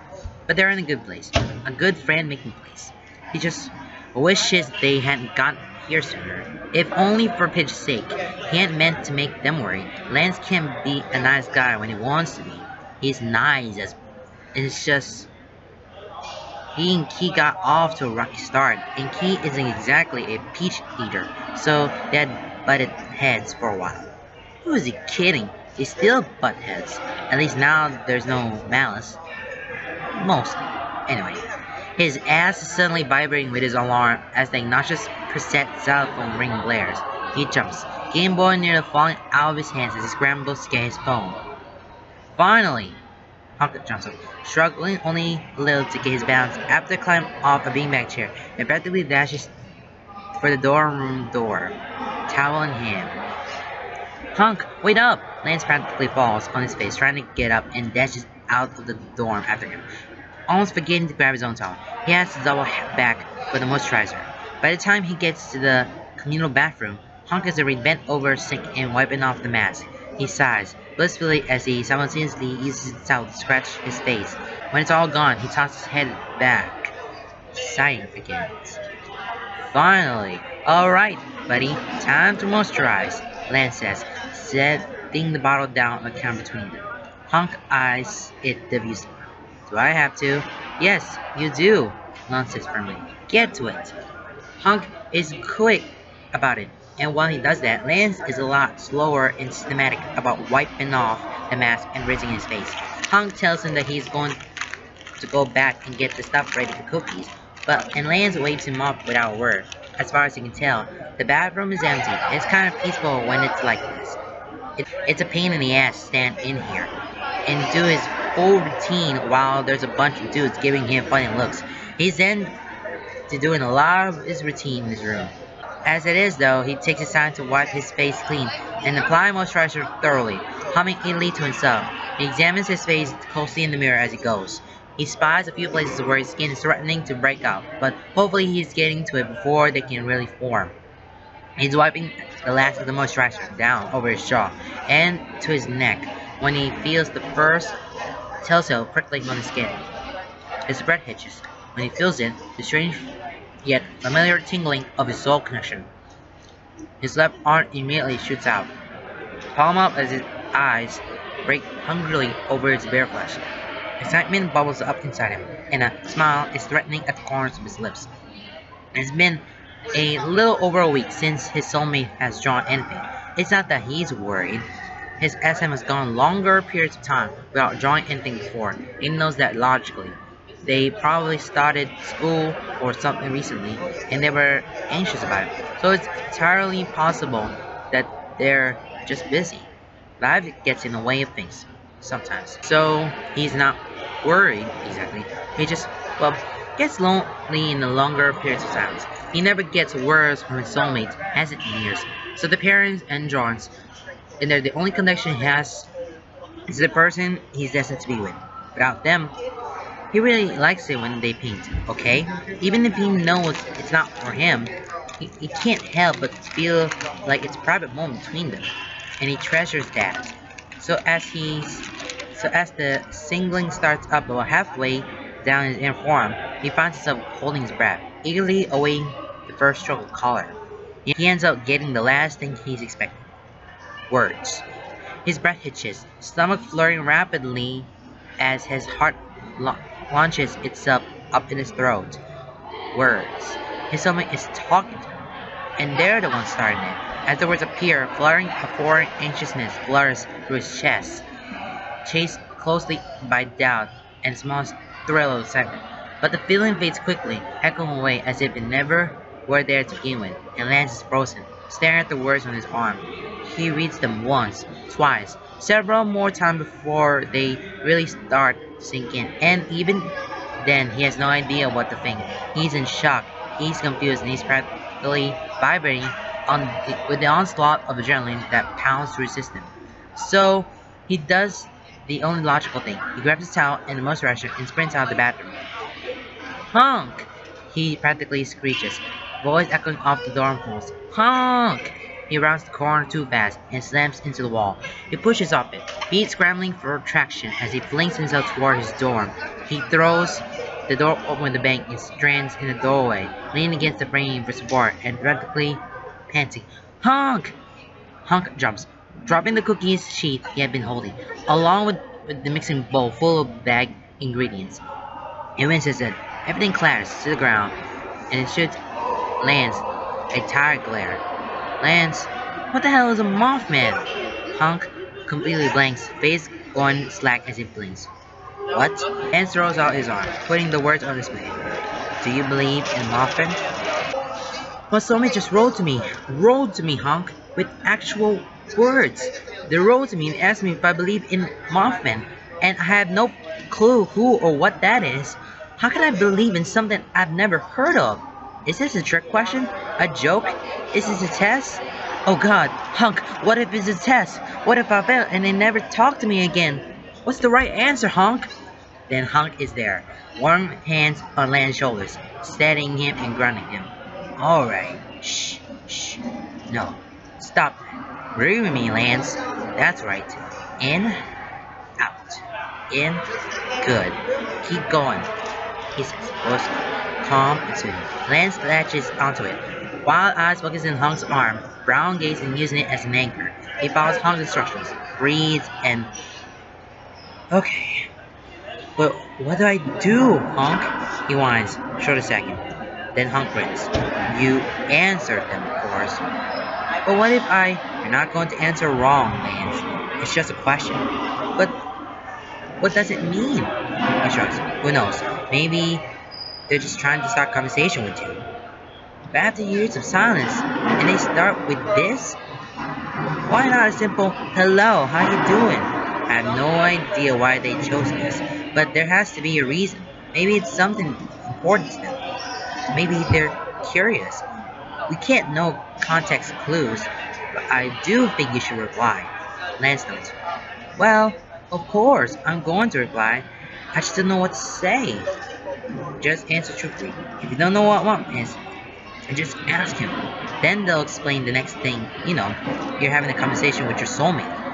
But they're in a good place. A good friend-making place. He just wishes they hadn't gotten here sooner. If only for Pitch's sake. He hadn't meant to make them worry. Lance can be a nice guy when he wants to be. He's nice as... It's just... He and Key got off to a rocky start, and Key isn't exactly a peach eater, so they had butted heads for a while. Who is he kidding? They still butt heads. At least now there's no malice. Mostly. Anyway, his ass is suddenly vibrating with his alarm as the obnoxious preset cell phone ring blares. He jumps, Game Boy nearly falling out of his hands as he scrambles to get his phone. Finally! Hunk jumps up, struggling only a little to get his balance after climbing off a beanbag chair and practically dashes for the dorm room door, towel in hand. Hunk, wait up! Lance practically falls on his face, trying to get up, and dashes out of the dorm after him, almost forgetting to grab his own towel. He has to double back for the moisturizer. By the time he gets to the communal bathroom, Hunk is already bent over a sink and wiping off the mask. He sighs blissfully as he simultaneously uses his towel to scratch his face. When it's all gone, he tosses his head back. Sighing again. Finally! Alright, buddy, time to moisturize, Lance says, setting the bottle down on the counter between them. Hunk eyes it dubiously. Do I have to? Yes, you do, Lance says firmly. Get to it. Hunk is quick about it, and while he does that, Lance is a lot slower and systematic about wiping off the mask and rinsing his face. Hunk tells him that he's going to go back and get the stuff ready for cookies, and Lance waves him off without a word. As far as he can tell, the bathroom is empty. It's kind of peaceful when it's like this. It's a pain in the ass to stand in here and do his whole routine while there's a bunch of dudes giving him funny looks. He's then to doing a lot of his routine in his room. As it is though, he takes his time to wipe his face clean and apply moisturizer thoroughly, humming idly to himself. He examines his face closely in the mirror as he goes. He spies a few places where his skin is threatening to break out, but hopefully he's getting to it before they can really form. He's wiping the last of the moisturizer down over his jaw and to his neck when he feels the first telltale prickling on his skin. His breath hitches. When he feels it, the strange yet familiar tingling of his soul connection. His left arm immediately shoots out, palm up as his eyes break hungrily over his bare flesh. Excitement bubbles up inside him, and a smile is threatening at the corners of his lips. It's been a little over a week since his soulmate has drawn anything. It's not that he's worried. His SM has gone longer periods of time without drawing anything before. He knows that logically. They probably started school or something recently, and they were anxious about it. So it's entirely possible that they're just busy. Life gets in the way of things sometimes. So he's not worried exactly. He just, well, gets lonely in the longer periods of silence. He never gets words from his soulmate, hasn't in years. So the parents and drawings, and they're the only connection he has is the person he's destined to be with. Without them, he really likes it when they paint, okay? Even if he knows it's not for him, he can't help but feel like it's a private moment between them, and he treasures that. So as the singling starts up about halfway down his inner forearm, he finds himself holding his breath, eagerly awaiting the first stroke of color. He ends up getting the last thing he's expecting. Words. His breath hitches, stomach flurrying rapidly as his heart launches itself up in his throat. Words. His soulmate is talking to him, and they're the ones starting it. As the words appear, fluttering a foreign anxiousness blurs through his chest, chased closely by doubt and the smallest thrill of excitement. But the feeling fades quickly, echoing away as if it never were there to begin with, and Lance is frozen, staring at the words on his arm. He reads them once, twice, several more times before they really start to sink in, and even then he has no idea what to think. He's in shock, he's confused, and he's practically vibrating with the onslaught of adrenaline that pounds through his system. So he does the only logical thing. He grabs his towel and the moisturizer and sprints out of the bathroom. Honk! He practically screeches, voice echoing off the dorm halls. Honk! He rounds the corner too fast and slams into the wall. He pushes off it, feet scrambling for traction as he flings himself toward his dorm. He throws the door open with a bang and stands in the doorway, leaning against the frame for support and practically panting. Honk! Honk jumps, dropping the cookies sheath he had been holding, along with the mixing bowl full of bagged ingredients. He winces it. Everything clatters to the ground, and it shoots Lance a tired glare. Lance, what the hell is a Mothman? Honk completely blanks, face going slack as he blinks. What? Lance throws out his arm, putting the words on display. Do you believe in Mothman? My soulmate just wrote to me, Honk, with actual words. They wrote to me and asked me if I believe in Mothman, and I have no clue who or what that is. How can I believe in something I've never heard of? Is this a trick question? A joke? Is this a test? Oh god, Honk, what if it's a test? What if I fail and they never talk to me again? What's the right answer, Honk? Then Honk is there, warm hands on Lance's shoulders, steadying him and grounding him. Alright, shh, no, stop that. Breathe with me, Lance. That's right. In, out, in, good. Keep going, he says, voice calm and soothing. Lance latches onto it. Wild eyes focus in Honk's arm, brown gaze and using it as an anchor. He follows Honk's instructions, breathes, and... Okay. But what do I do, Honk? He whines, short a second. Then Honk grins. You answered them, of course. But what if You're not going to answer wrong, Lance. It's just a question. But what does it mean? He shrugs. Who knows? Maybe they're just trying to start a conversation with you. But after years of silence, and they start with this? Why not a simple, hello, how you doing? I have no idea why they chose this, but there has to be a reason. Maybe it's something important to them. Maybe they're curious. We can't know context clues, but I do think you should reply. Lance notes. Well, of course, I'm going to reply. I just don't know what to say. Just answer truthfully. If you don't know what one is, just ask him. Then they'll explain the next thing. You know, you're having a conversation with your soulmate.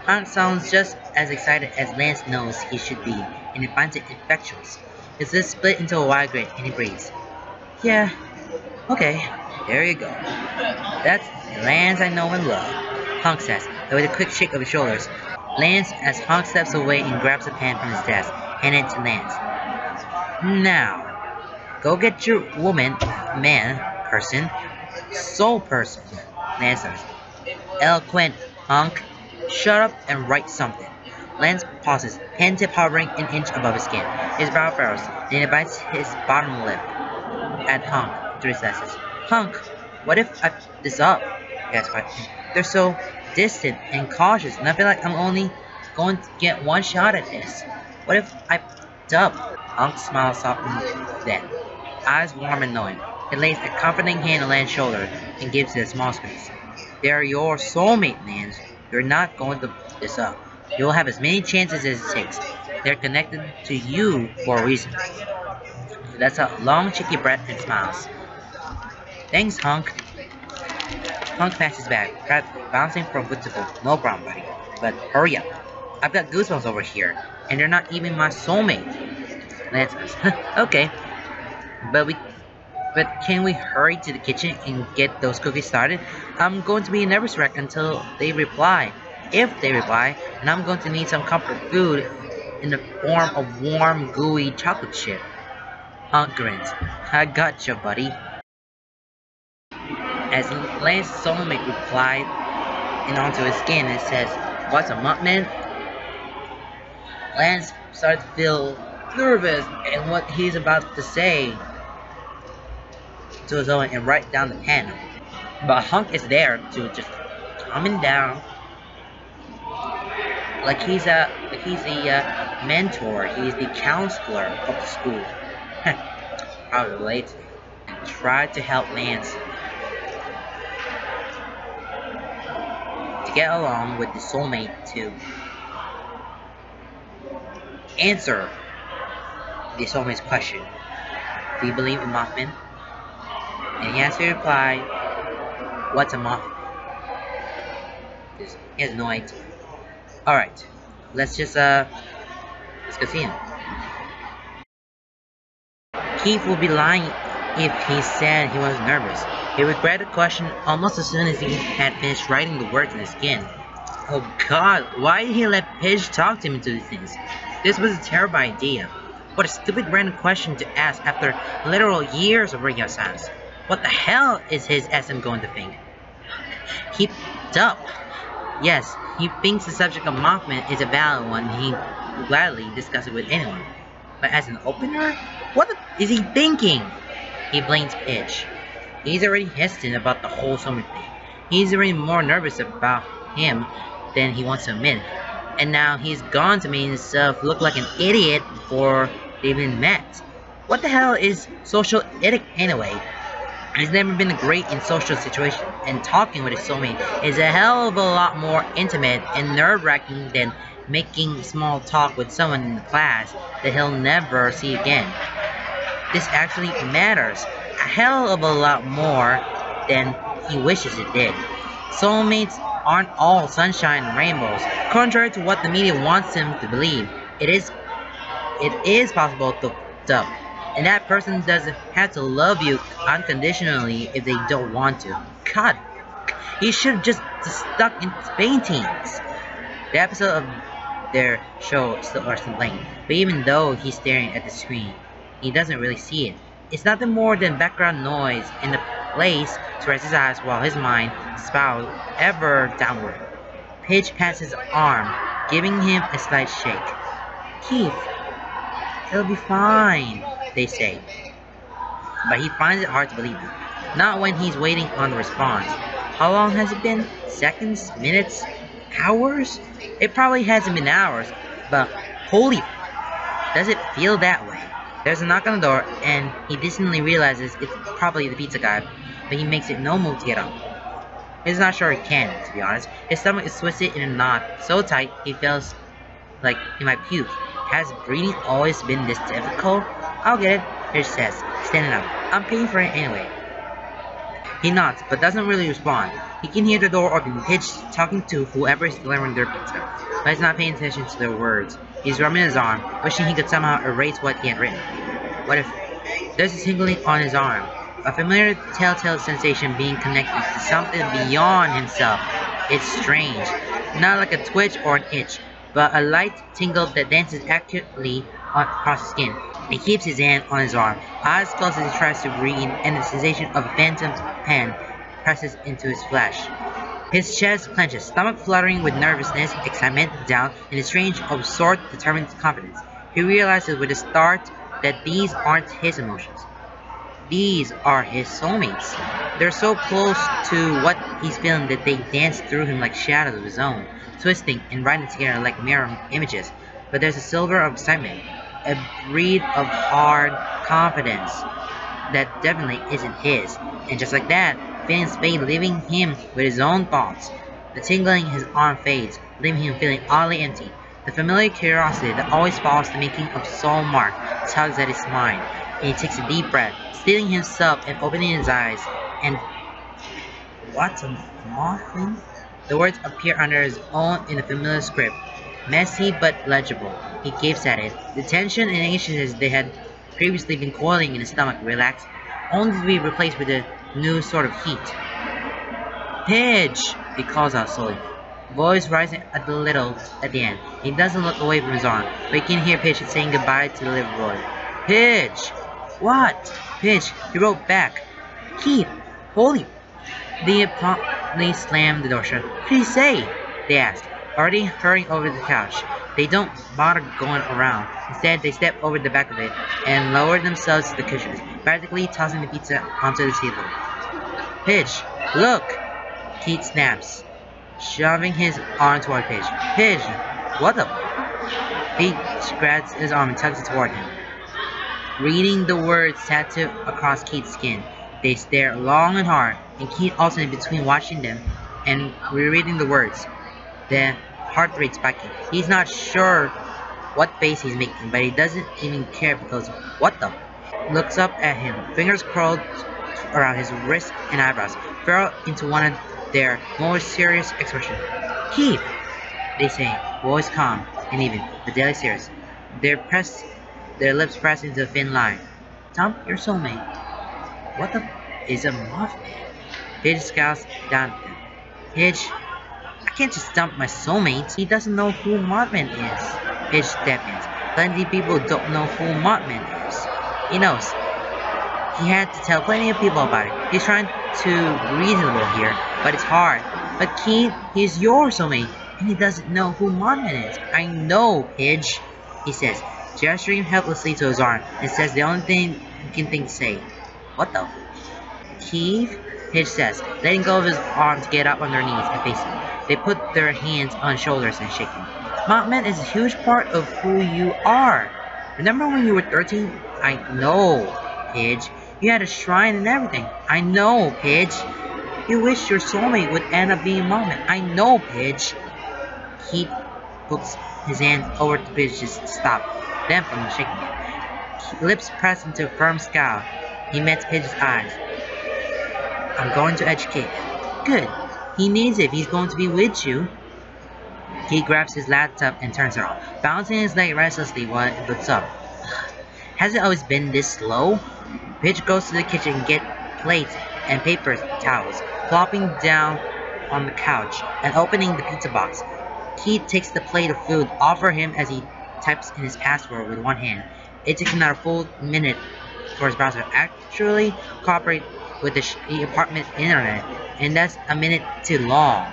Hank sounds just as excited as Lance knows he should be, and he finds it infectious. His lips split into a wide grin, and he breathes. Yeah, okay, there you go. That's the Lance I know and love, Hank says, with a quick shake of his shoulders. Lance, as Hank steps away and grabs a pen from his desk, handing it to Lance. Now, go get your woman, man, person, soul person, Lance says. Eloquent, Hank. Shut up and write something. Lance pauses, pen tip hovering an inch above his skin. His brow furrows, and he bites his bottom lip at Hank through his glasses. Hank, what if I f this up? He asks quietly. They're so distant and cautious, and I feel like I'm only going to get one shot at this. What if I f***ed up? Hank smiles softly then, eyes warm and knowing. He lays a comforting hand on Lance's shoulder and gives it a small squeeze. They're your soulmate, Lance. You're not going to f this up. You'll have as many chances as it takes. They're connected to you for a reason. That's a long, cheeky breath and smiles. Thanks, Hank. Hank pats his bag, bouncing from foot to foot. No problem, buddy. But hurry up. I've got goosebumps over here, and they're not even my soulmate. Lance says, okay. But can we hurry to the kitchen and get those cookies started? I'm going to be a nervous wreck until they reply. If they reply, and I'm going to need some comfort food in the form of warm, gooey chocolate chip. Hank grins. I gotcha, buddy. As Lance's soulmate replied and onto his skin and says, what's a month, man? Lance starts to feel nervous and what he's about to say to his own and write down the pen. But Hank is there to just calm him down. Like he's a mentor. He's the counselor of the school. I relate and try to help Lance to get along with the soulmate to answer the soulmate's question. Do you believe in Mothman? And he has to reply, what's a Mothman? Because he has no idea. Alright, let's go see him. Keith would be lying if he said he was nervous. He regretted the question almost as soon as he had finished writing the words in his skin. Oh god, why did he let Pidge talk to him into these things? This was a terrible idea. What a stupid random question to ask after literal years of radio silence. What the hell is his SM going to think? He f***ed up. Yes, he thinks the subject of Mothman is a valid one and he will gladly discuss it with anyone. But as an opener, what is he thinking? He blames Pidge. He's already hesitant about the whole summer thing. He's already more nervous about him than he wants to admit. And now he's gone to make himself look like an idiot before they even met. What the hell is social etiquette anyway? He's never been great in social situations, and talking with his soulmate is a hell of a lot more intimate and nerve-wracking than making small talk with someone in the class that he'll never see again. This actually matters a hell of a lot more than he wishes it did. Soulmates aren't all sunshine and rainbows. Contrary to what the media wants him to believe, it is possible to f*** up. And that person doesn't have to love you unconditionally if they don't want to. God, he should have just stuck in paintings. The episode of their show still are still playing, but even though he's staring at the screen, he doesn't really see it. It's nothing more than background noise in the place to rest his eyes while his mind spirals ever downward. Pidge pats his arm, giving him a slight shake. Keith, it'll be fine, they say. But he finds it hard to believe it. Not when he's waiting on the response. How long has it been? Seconds? Minutes? Hours? It probably hasn't been hours, but holy, does it feel that way? There's a knock on the door, and he distantly realizes it's probably the pizza guy, but he makes it no move to get up. He's not sure he can, to be honest. His stomach is twisted in a knot, so tight he feels like he might puke. Has breathing always been this difficult? I'll get it, Pidge says, standing up. I'm paying for it anyway. He nods, but doesn't really respond. He can hear the door open, Pidge talking to whoever is delivering their pizza, but he's not paying attention to their words. He's rubbing his arm, wishing he could somehow erase what he had written. What if there's a tingling on his arm? A familiar telltale sensation being connected to something beyond himself. It's strange. Not like a twitch or an itch, but a light tingle that dances accurately across his skin. He keeps his hand on his arm, eyes closed as he tries to breathe, and the sensation of a phantom hand presses into his flesh. His chest clenches, stomach fluttering with nervousness, excitement, doubt, and a strange, absorbed, determined confidence. He realizes with a start that these aren't his emotions. These are his soulmates. They're so close to what he's feeling that they dance through him like shadows of his own, twisting and riding together like mirror images. But there's a silver of excitement, a breed of hard confidence that definitely isn't his. And just like that, feelings fade, leaving him with his own thoughts. The tingling in his arm fades, leaving him feeling oddly empty. The familiar curiosity that always follows the making of Soul Mark tugs at his mind, and he takes a deep breath, stealing himself and opening his eyes, and what a muffin? The words appear under his own in a familiar script, messy but legible. He gapes at it. The tension and anxiousness that had previously been coiling in his stomach relaxed, only to be replaced with a new sort of heat. Pidge! He calls out slowly, voice rising a little at the end. He doesn't look away from his arm, but he can hear Pidge saying goodbye to the little boy. Pidge! What? Pidge, he wrote back. Keith! Holy! They promptly slammed the door shut. What did he say? They asked, already hurrying over the couch. They don't bother going around. Instead, they step over the back of it and lower themselves to the cushions, practically tossing the pizza onto the table. Pidge, look! Keith snaps, shoving his arm toward Pidge. Pidge, what the? Pete grabs his arm and tugs it toward him. Reading the words tattooed across Keith's skin, they stare long and hard, and Keith alternates between watching them and rereading the words. The heart rate spiking. He's not sure what face he's making, but he doesn't even care because what the? Looks up at him, fingers curled around his wrists and eyebrows, furrow into one of their more serious expressions. Keith, they say, voice calm and even, but deadly serious. Their lips pressed into a thin line. Tom, your soulmate. What the is a Mothman? Pidge scowls down at them. Pidge, I can't just dump my soulmate. He doesn't know who Mothman is. Pidge deadpans. Plenty of people don't know who Mothman is. He knows. He had to tell plenty of people about it. He's trying to be reasonable here, but it's hard. But Keith, he's your soulmate, and he doesn't know who Mothman is. I know, Pidge, he says, gesturing helplessly to his arm, and says the only thing he can think to say. What the? Keith? Pidge says, letting go of his arm to get up on their knees and face him. They put their hands on shoulders and shake him. Mothman is a huge part of who you are. Remember when you were 13? I know, Pidge. You had a shrine and everything. I know, Pidge. You wish your soulmate would end up being Mothman. I know, Pidge. Keith puts his hand over to Pidge to stop them from shaking him. Lips pressed into a firm scowl. He met Pidge's eyes. I'm going to educate him. Good. He needs it if he's going to be with you. He grabs his laptop and turns it off, bouncing his leg restlessly while it boots up. Has it always been this slow? Pidge goes to the kitchen and gets plates and paper towels, plopping down on the couch and opening the pizza box. Keith takes the plate of food offered him as he types in his password with one hand. It takes him not a full minute for his browser to actually cooperate with the apartment internet, and that's a minute too long.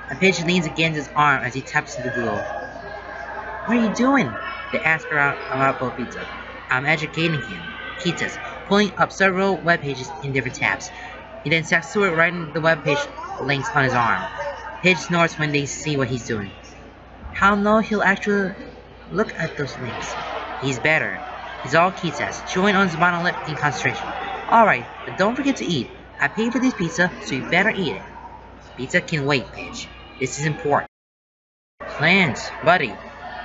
A Pidge leans against his arm as he taps to the Google. What are you doing? They ask around about both pizza. I'm educating him, Keith says, pulling up several web pages in different tabs. He then steps to it, writing the web page links on his arm. Paige snorts when they see what he's doing. How no he'll actually look at those links. He's better. He's all Keith says. Chewing on his bottom lip in concentration. Alright, but don't forget to eat. I paid for this pizza, so you better eat it. Pizza can wait, Paige. This is important. Lance, buddy,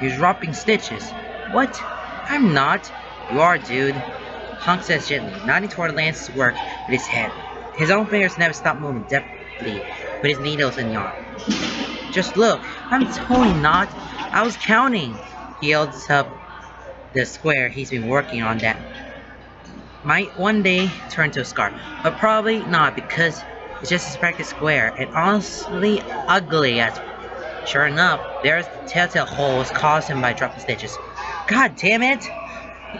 you're dropping stitches. What? I'm not. You are, dude. Hunk says gently, nodding toward Lance's work with his head. His own fingers never stop moving deftly with his needles and yarn. Just look, I'm totally not. I was counting. He holds up the square he's been working on that might one day turn to a scar, but probably not because it's just a practice square and honestly ugly as. Sure enough, there's the telltale holes caused him by dropping stitches. God damn it!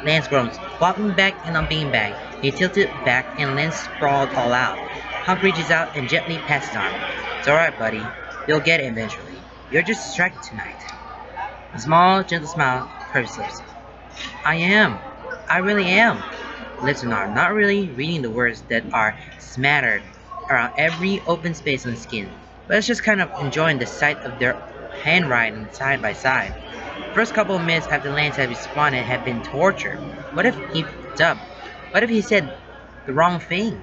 Lance groans, flopping back in a beanbag. He tilted back and Lance sprawled all out. Hunk reaches out and gently pats his arm. It's alright, buddy. You'll get it eventually. You're just distracted tonight. A small, gentle smile curves his lips. I am. I really am. Lips and arm, not really reading the words that are smattered around every open space on the skin, but it's just kind of enjoying the sight of their handwriting side by side. First couple of minutes after Lance had responded had been torture. What if he f***ed up? What if he said the wrong thing?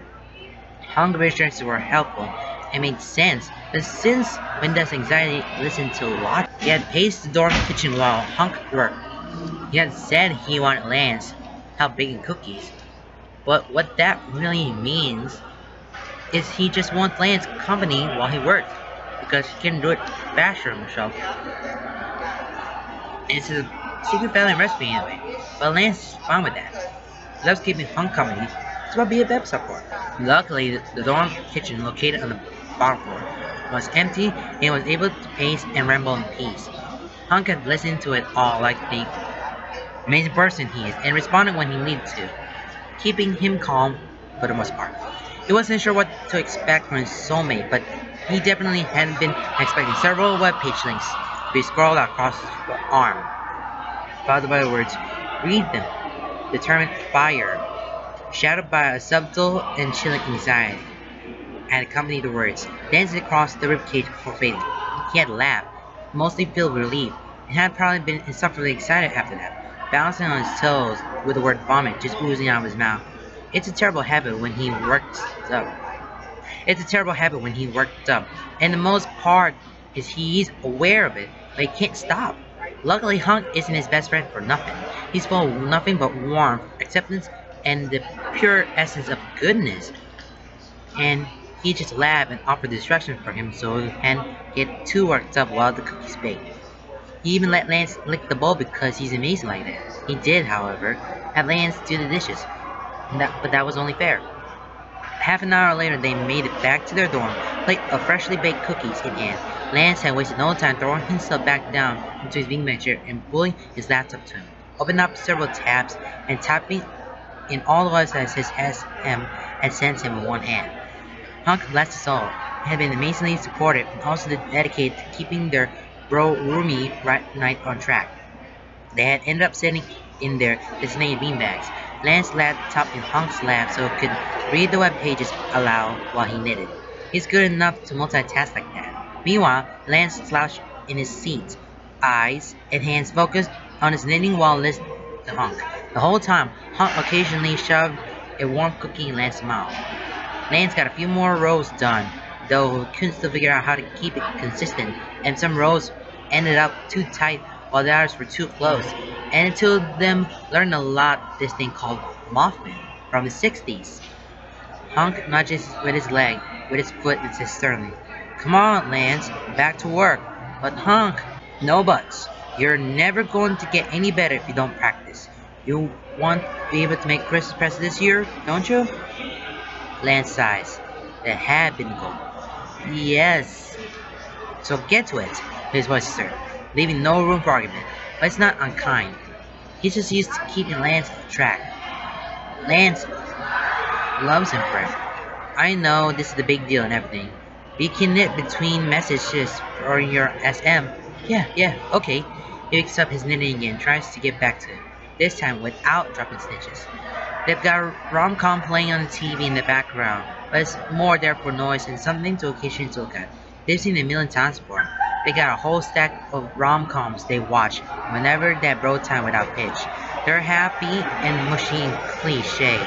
Hunk's reassurances were helpful and made sense, but since Winda's anxiety listened to a lot, he had paced the dorm kitchen while Hunk worked. He had said he wanted Lance help baking cookies, but what that really means is he just wants Lance company while he works, because he can do it faster himself. It's a secret family recipe anyway, but Lance is fine with that. He loves keeping Hunk company, so I'll be a bed support. Luckily, the dorm kitchen located on the bottom floor was empty and was able to pace and ramble in peace. Hunk had listened to it all like the amazing person he is and responded when he needed to, keeping him calm for the most part. He wasn't sure what to expect from his soulmate, but he definitely hadn't been expecting several web page links to be scrolled across his arm, followed by the words, "Read them. Determined fire," shadowed by a subtle and chilling anxiety, and accompanied the words, dancing across the ribcage before fading. He had laughed, mostly filled with relief, and had probably been insufferably excited after that, balancing on his toes with the word vomit just oozing out of his mouth. It's a terrible habit when he worked up. And the most part is he's aware of it, but he can't stop. Luckily, Hunk isn't his best friend for nothing. He's full of nothing but warmth, acceptance, and the pure essence of goodness. And he just laughed and offered distraction for him so he can't get too worked up while the cookies bake. He even let Lance lick the bowl because he's amazing like that. He did, however, have Lance do the dishes, but that was only fair. Half an hour later, they made it back to their dorm, plate of freshly baked cookies in hand. Lance had wasted no time throwing himself back down into his beanbag chair and pulling his laptop to him, opening up several tabs and typing in all the websites his SM had sent him in one hand. Hunk, bless his soul, had been amazingly supportive and also dedicated to keeping their roomie night on track. They had ended up sitting in their designated beanbags. Lance's laptop in Hunk's lap so he could read the web pages aloud while he knitted. He's good enough to multitask like that. Meanwhile, Lance slouched in his seat, eyes and hands focused on his knitting while listening to Hunk. The whole time, Hunk occasionally shoved a warm cookie in Lance's mouth. Lance got a few more rows done, though he couldn't still figure out how to keep it consistent, and some rows ended up too tight while the others were too close. And the two of them learned a lot this thing called Mothman from the 60s. Hunk nudges with his leg, with his foot and says sternly, "Come on, Lance, back to work." But Hunk, no buts. You're never going to get any better if you don't practice. You want to be able to make Christmas presents this year, don't you? Lance sighs. That had been the goal. Yes. So get to it, his voice is stern, leaving no room for argument. But it's not unkind. He's just used to keeping Lance on track. Lance loves him for it. I know this is the big deal and everything. We can knit between messages for your SM. Yeah, okay. He picks up his knitting again and tries to get back to it, this time without dropping stitches. They've got a rom-com playing on the TV in the background, but it's more there for noise and something to occasionally look at. They've seen it a million times before. They got a whole stack of rom-coms they watch whenever they have road time without Pitch. They're happy and mushy and cliche,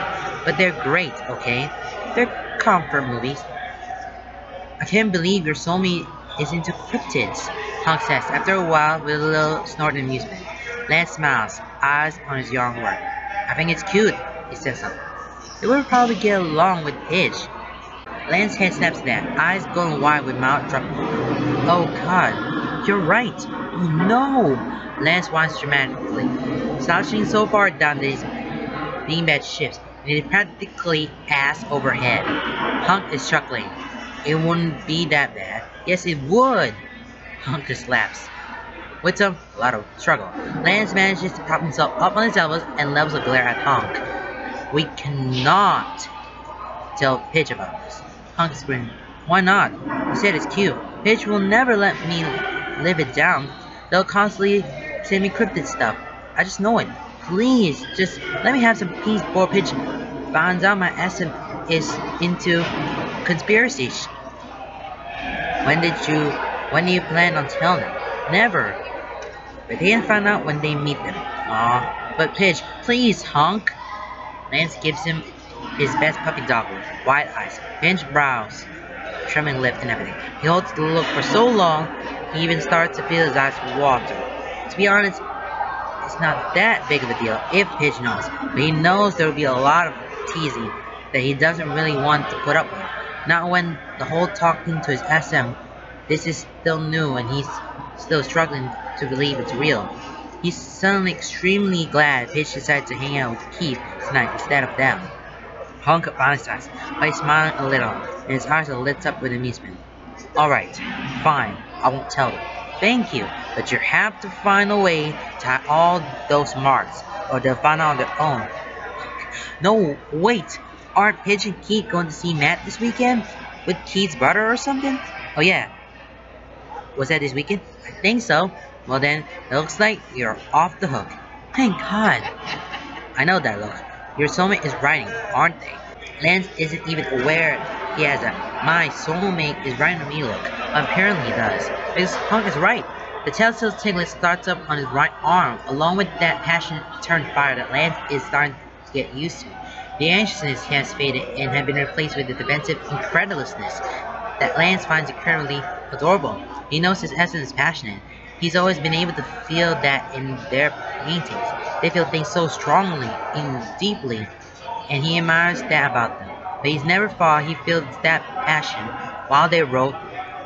but they're great, okay? They're comfort movies. I can't believe your soulmate is into cryptids, Hunk says after a while with a little snort of amusement. Lance smiles, eyes on his young work. I think it's cute, he says something. They would probably get along with Pitch. Lance's head snaps to that, eyes going wide with mouth dropping. Oh god, you're right. Oh no! Lance whines dramatically, slouching so far down that his beanbag shifts, and it is practically ass over head. Hunk is chuckling. It wouldn't be that bad. Yes, it would! Hunk just laughs. With a lot of struggle, Lance manages to prop himself up on his elbows and levels a glare at Hunk. We cannot tell Pitch about this. Hunk screamed. Why not? He said it's cute. Pitch will never let me live it down. They'll constantly send me cryptid stuff. I just know it. Please, just let me have some peace before Pitch finds out my SM is into conspiracies. When do you plan on telling them? Never. But they can find out when they meet them. Aw, but Pitch, please, Hunk. Lance gives him his best puppy dog look, wide eyes, pinched brows, trembling lip, and everything. He holds the look for so long, he even starts to feel his eyes water. To be honest, it's not that big of a deal if Pitch knows, but he knows there will be a lot of teasing that he doesn't really want to put up with. Not when the whole talking to his SM, this is still new and he's still struggling to believe it's real. He's suddenly extremely glad Pitch decided to hang out with Keith tonight instead of them. Hunk apologizes by smiling a little, and his eyes are lit up with amusement. Alright, fine, I won't tell them. Thank you, but you have to find a way to hide all those marks, or they'll find out on their own. No, wait, aren't Pitch and Keith going to see Matt this weekend? With Keith's brother or something? Oh yeah. Was that this weekend? I think so. Well then, it looks like you're off the hook. Thank God. I know that look. Your soulmate is writing, aren't they? Lance isn't even aware he has a my soulmate is writing to me look. Apparently he does. Because Hunk is right. The telltale tingling starts up on his right arm, along with that passionate turned fire that Lance is starting to get used to. The anxiousness has faded and has been replaced with the defensive incredulousness that Lance finds incredibly adorable. He knows his essence is passionate. He's always been able to feel that in their paintings. They feel things so strongly and deeply, and he admires that about them. But he's never thought he feels that passion while they wrote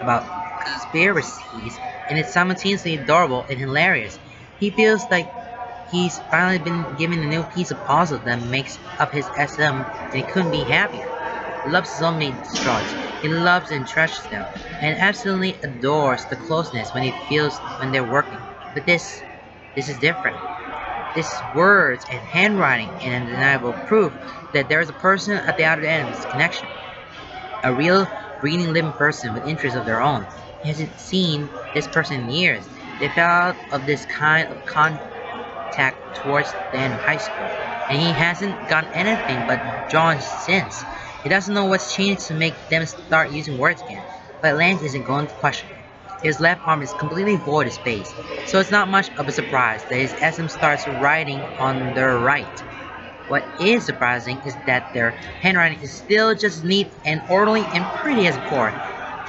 about conspiracies, and it's simultaneously adorable and hilarious. He feels like he's finally been given a new piece of puzzle that makes up his SM, and he couldn't be happier. He loves his own discharge. He loves and treasures them, and absolutely adores the closeness when he feels when they're working. But this is different. This is words and handwriting and undeniable proof that there is a person at the other end of this connection. A real, breathing, living person with interests of their own. He hasn't seen this person in years. They fell out of this kind of contact towards the end of high school, and he hasn't gotten anything but John since. He doesn't know what's changed to make them start using words again, but Lance isn't going to question it. His left arm is completely void of space, so it's not much of a surprise that his SM starts writing on their right. What is surprising is that their handwriting is still just as neat and orderly and pretty as before.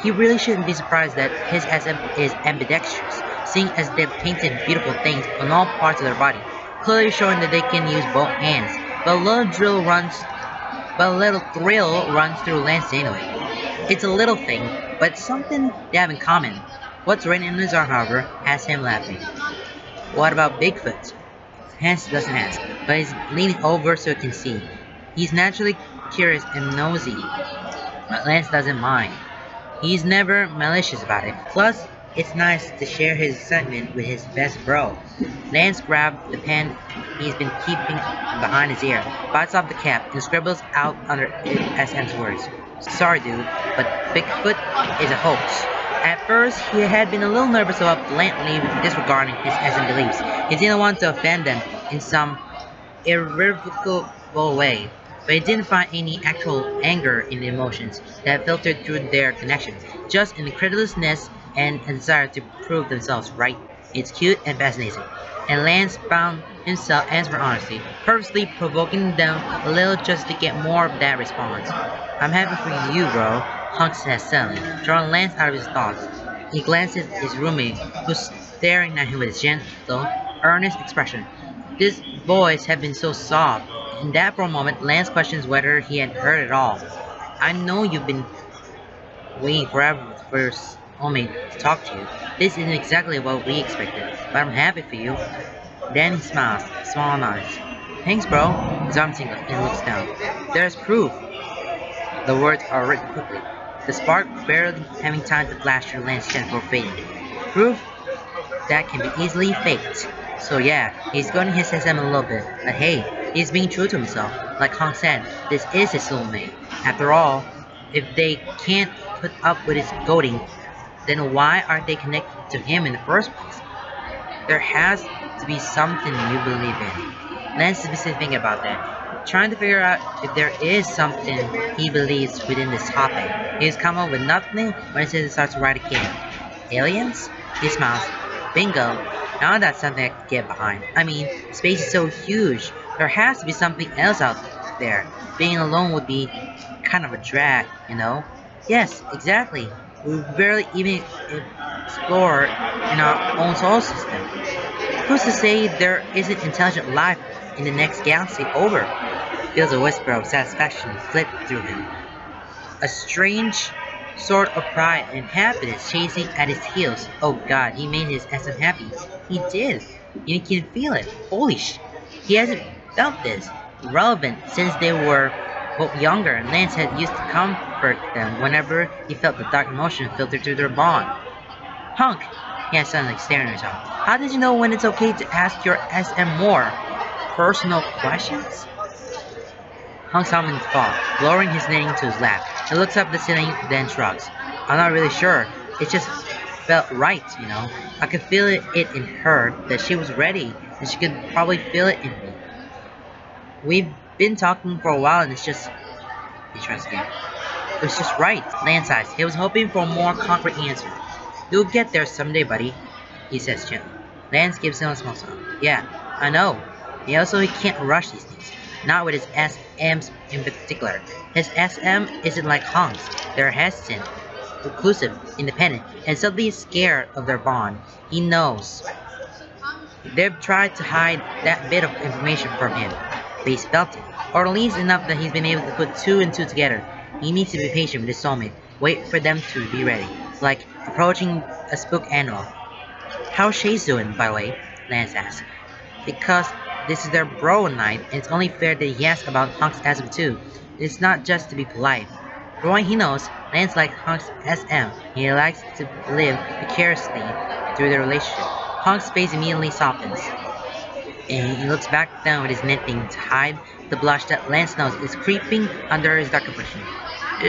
He really shouldn't be surprised that his SM is ambidextrous, seeing as they've painted beautiful things on all parts of their body, clearly showing that they can use both hands. But a little thrill runs through Lance anyway. It's a little thing, but something they have in common. What's written in his arm, however, has him laughing. What about Bigfoot? Lance doesn't ask, but he's leaning over so he can see. He's naturally curious and nosy, but Lance doesn't mind. He's never malicious about it. Plus, it's nice to share his excitement with his best bro. Lance grabs the pen he's been keeping behind his ear, bites off the cap, and scribbles out under SM's words. Sorry dude, but Bigfoot is a hoax. At first, he had been a little nervous about blatantly disregarding his SM beliefs. He didn't want to offend them in some irrevocable way, but he didn't find any actual anger in the emotions that filtered through their connections. just an incredulousness and a desire to prove themselves right. It's cute and fascinating. And Lance found himself answering honestly, purposely provoking them a little just to get more of that response. I'm happy for you, bro, Hunk says suddenly, drawing Lance out of his thoughts. He glances at his roommate, who's staring at him with a gentle, earnest expression. His voice had been so soft, and that for a moment Lance questions whether he had heard it all. I know you've been waiting forever for your roommate to talk to you. This isn't exactly what we expected, but I'm happy for you. Then he smiles, small and honest. Thanks, bro. His arm tingles and looks down. There's proof. The words are written quickly, the spark barely having time to flash through Lance's chest before fading. Proof that can be easily faked. So yeah, he's going to his SM a little bit, but hey, he's being true to himself. Like Hong said, this is his soulmate. After all, if they can't put up with his goading, then why aren't they connected to him in the first place? There has to be something you believe in. Lance is busy thinking about that, trying to figure out if there is something he believes within this topic. He's come up with nothing when he starts to write again. Aliens? He smiles. Bingo. Now that's something I can get behind. I mean, space is so huge. There has to be something else out there. Being alone would be kind of a drag, you know? Yes, exactly. We barely even explore in our own solar system. Who's to say there isn't intelligent life in the next galaxy over? Feels a whisper of satisfaction flit through him. A strange sort of pride and happiness chasing at his heels. Oh god, he made his SM happy. He did. You can feel it. Holy sh! He hasn't felt this. Relevant since they were both younger, and Lance had used to comfort them whenever he felt the dark emotion filter through their bond. Hunk! He had suddenly staring at himself. How did you know when it's okay to ask your SM more personal questions? Hunk summoned thought, lowering his knitting to his lap. He looks up at the ceiling, then shrugs. I'm not really sure. It just felt right, you know. I could feel it in her, that she was ready, and she could probably feel it in me. We've been talking for a while, and it's just... He tries again. It was just right. Lance sighs. He was hoping for a more concrete answer. You'll get there someday, buddy, he says gently. Lance gives him a small smile. Yeah, I know. He can't rush these things. Not with his SMs in particular. His SM isn't like Hunk's. They're hesitant, reclusive, independent, and suddenly scared of their bond. He knows. They've tried to hide that bit of information from him, but he's felt it. Or at least enough that he's been able to put two and two together. He needs to be patient with his soulmate. Wait for them to be ready. Like approaching a spook annual. How's Chase doing, by the way? Lance asks. Because this is their bro night, and it's only fair that he asks about Hunk's SM too. It's not just to be polite. For all he knows, Lance likes Hunk's SM. He likes to live vicariously through their relationship. Hunk's face immediately softens, and he looks back down with his knitting to hide the blush that Lance knows is creeping under his dark complexion.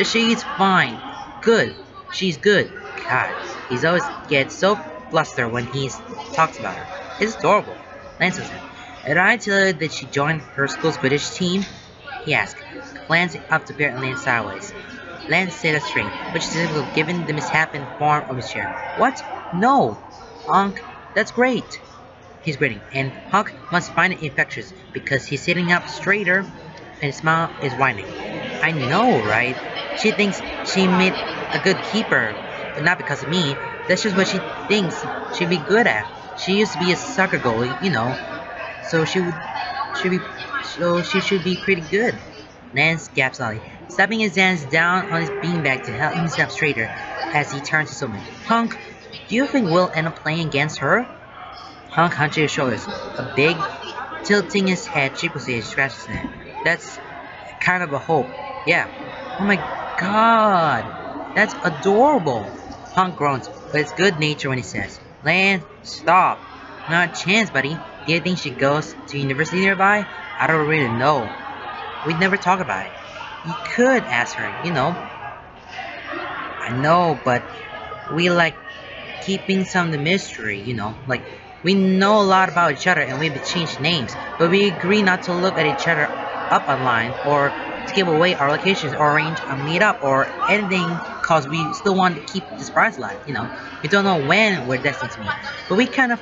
She's fine. Good. She's good. God, he always gets so flustered when he talks about her. It's adorable. Lance says it. Did I tell you that she joined her school's British team? He asked, glancing up to peer at Lance sideways. Lance sat up straight, which is typical given the misshapen form of his chair. What? No! Hunk, that's great! He's grinning, and Hunk must find it infectious because he's sitting up straighter and his smile is widening. I know, right? She thinks she made a good keeper, but not because of me. That's just what she thinks she'd be good at. She used to be a soccer goalie, you know. So she should be pretty good. Lance gaps loudly, slapping his hands down on his beanbag to help himself straighter as he turns to Summon. Hunk, do you think we'll end up playing against her? Hunk hunches his shoulders, a big, tilting his head sheepishly as he scratches his head. That's kind of a hope. Yeah. Oh my god, that's adorable. Hunk groans, but it's good nature when he says, Lance, stop. Not a chance, buddy. Do you think she goes to university nearby? I don't really know. We'd never talk about it. You could ask her, you know. I know, but we like keeping some of the mystery, you know. Like, we know a lot about each other and we've changed names, but we agree not to look at each other up online or to give away our locations or arrange a meetup or anything, cause we still want to keep the surprise alive. You know, we don't know when we're destined to meet, but we kind of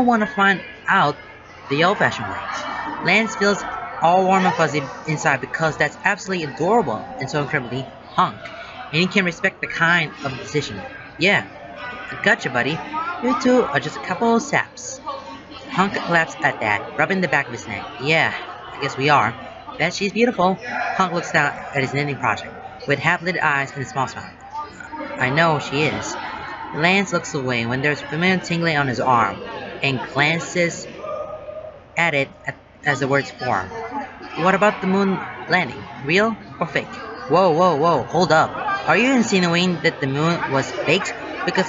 want to find out the old-fashioned ways. Lance feels all warm and fuzzy inside because that's absolutely adorable and so incredibly Hunk, and he can respect the kind of decision. Yeah, I gotcha, buddy. You two are just a couple of saps. Hunk laughs at that, rubbing the back of his neck. Yeah, I guess we are. Bet she's beautiful. Hunk looks down at his knitting project, with half-lit eyes and a small smile. I know she is. Lance looks away when there's familiar tingling on his arm, and glances at it as the words form. What about the moon landing? Real or fake? Whoa, whoa, whoa, hold up. Are you insinuating that the moon was faked? Because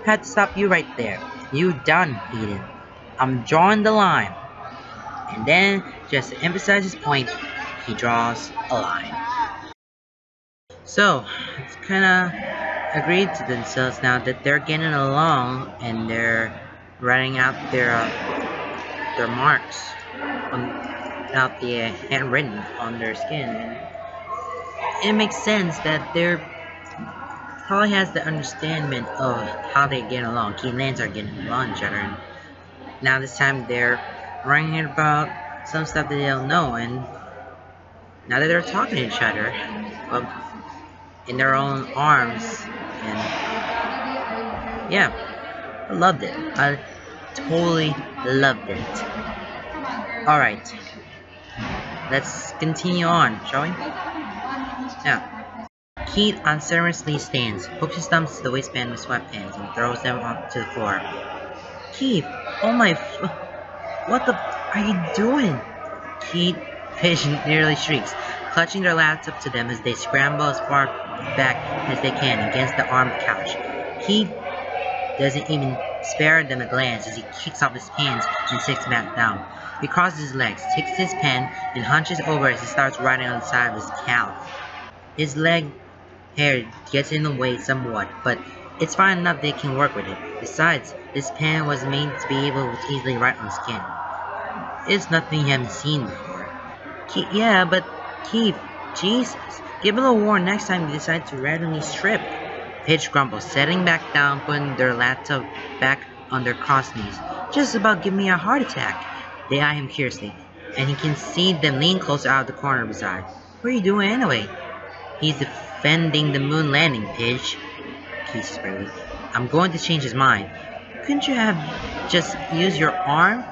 had to stop you right there. You done, Eden. I'm drawing the line. And then, just to emphasize his point, he draws a line. So, it's kinda agreed to themselves now that they're getting along and they're writing out their marks out the handwritten on their skin, and it makes sense that they're probably has the understanding of how they get along. Key and Lance are getting along each other, and now this time they're writing about some stuff that they don't know, and now that they're talking to each other, well, in their own arms, and yeah, I loved it. I totally loved it. Alright, let's continue on, shall we? Now, Keith unceremoniously stands, hooks his thumbs to the waistband with sweatpants, and throws them onto the floor. Keith, oh my what the are you doing? Keith Pigeon nearly shrieks, clutching their laptop to them as they scramble as far back as they can against the armed couch. Keith doesn't even spare them a glance as he kicks off his pants and sits back down. He crosses his legs, takes his pen, and hunches over as he starts writing on the side of his calf. His leg hair gets in the way somewhat, but it's fine enough they can work with it. Besides, this pen was made to be able to easily write on skin. It's nothing you haven't seen before. Yeah, but Keith, Jesus, give it a warning next time you decide to randomly strip. Paige grumbles, setting back down, putting their laptop back on their crossed knees. Just about give me a heart attack. They eye him curiously, and he can see them lean closer out of the corner of his eye. What are you doing anyway? He's defending the moon landing, Paige. Keith spurred. I'm going to change his mind. Couldn't you have just used your arm?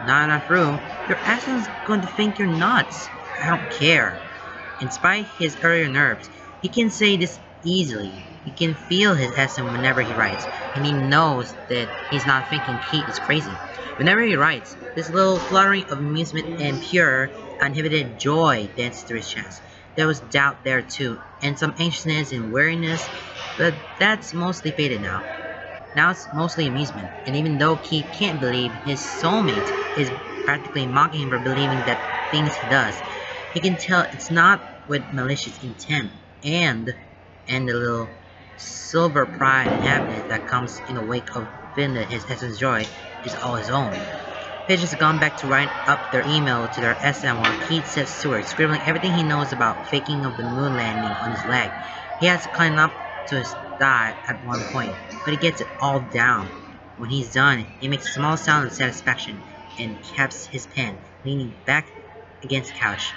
Not enough room. Your assistant's going to think you're nuts. I don't care. In spite of his earlier nerves, he can say this easily. He can feel his essence whenever he writes, and he knows that he's not thinking Keith is crazy. Whenever he writes, this little fluttering of amusement and pure, uninhibited joy dances through his chest. There was doubt there too, and some anxiousness and weariness, but that's mostly faded now. Now it's mostly amusement, and even though Keith can't believe his soulmate is practically mocking him for believing that things he does, he can tell it's not with malicious intent, and the little silver pride and happiness that comes in the wake of feeling that his essence joy is all his own. Paige has gone back to write up their email to their SM while Keith sits to work, scribbling everything he knows about faking of the moon landing on his leg. He has to climb up to his thigh at one point, but he gets it all down. When he's done, he makes a small sound of satisfaction and caps his pen, leaning back against the couch.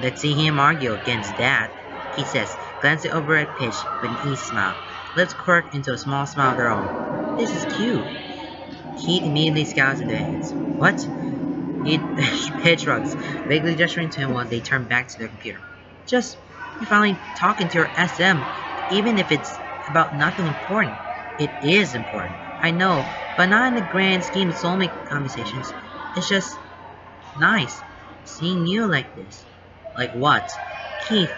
Let's see him argue against that, he says, glancing over at Paige with an easy smile. Lips quirk into a small smile of their own. This is cute. Keith immediately scowls at their hands. What? Paige shrugs, vaguely gesturing to him while they turn back to their computer. Just, you're finally talking to your SM, even if it's about nothing important. It is important, I know, but not in the grand scheme of soulmate conversations. It's just nice seeing you like this. Like what? Keith,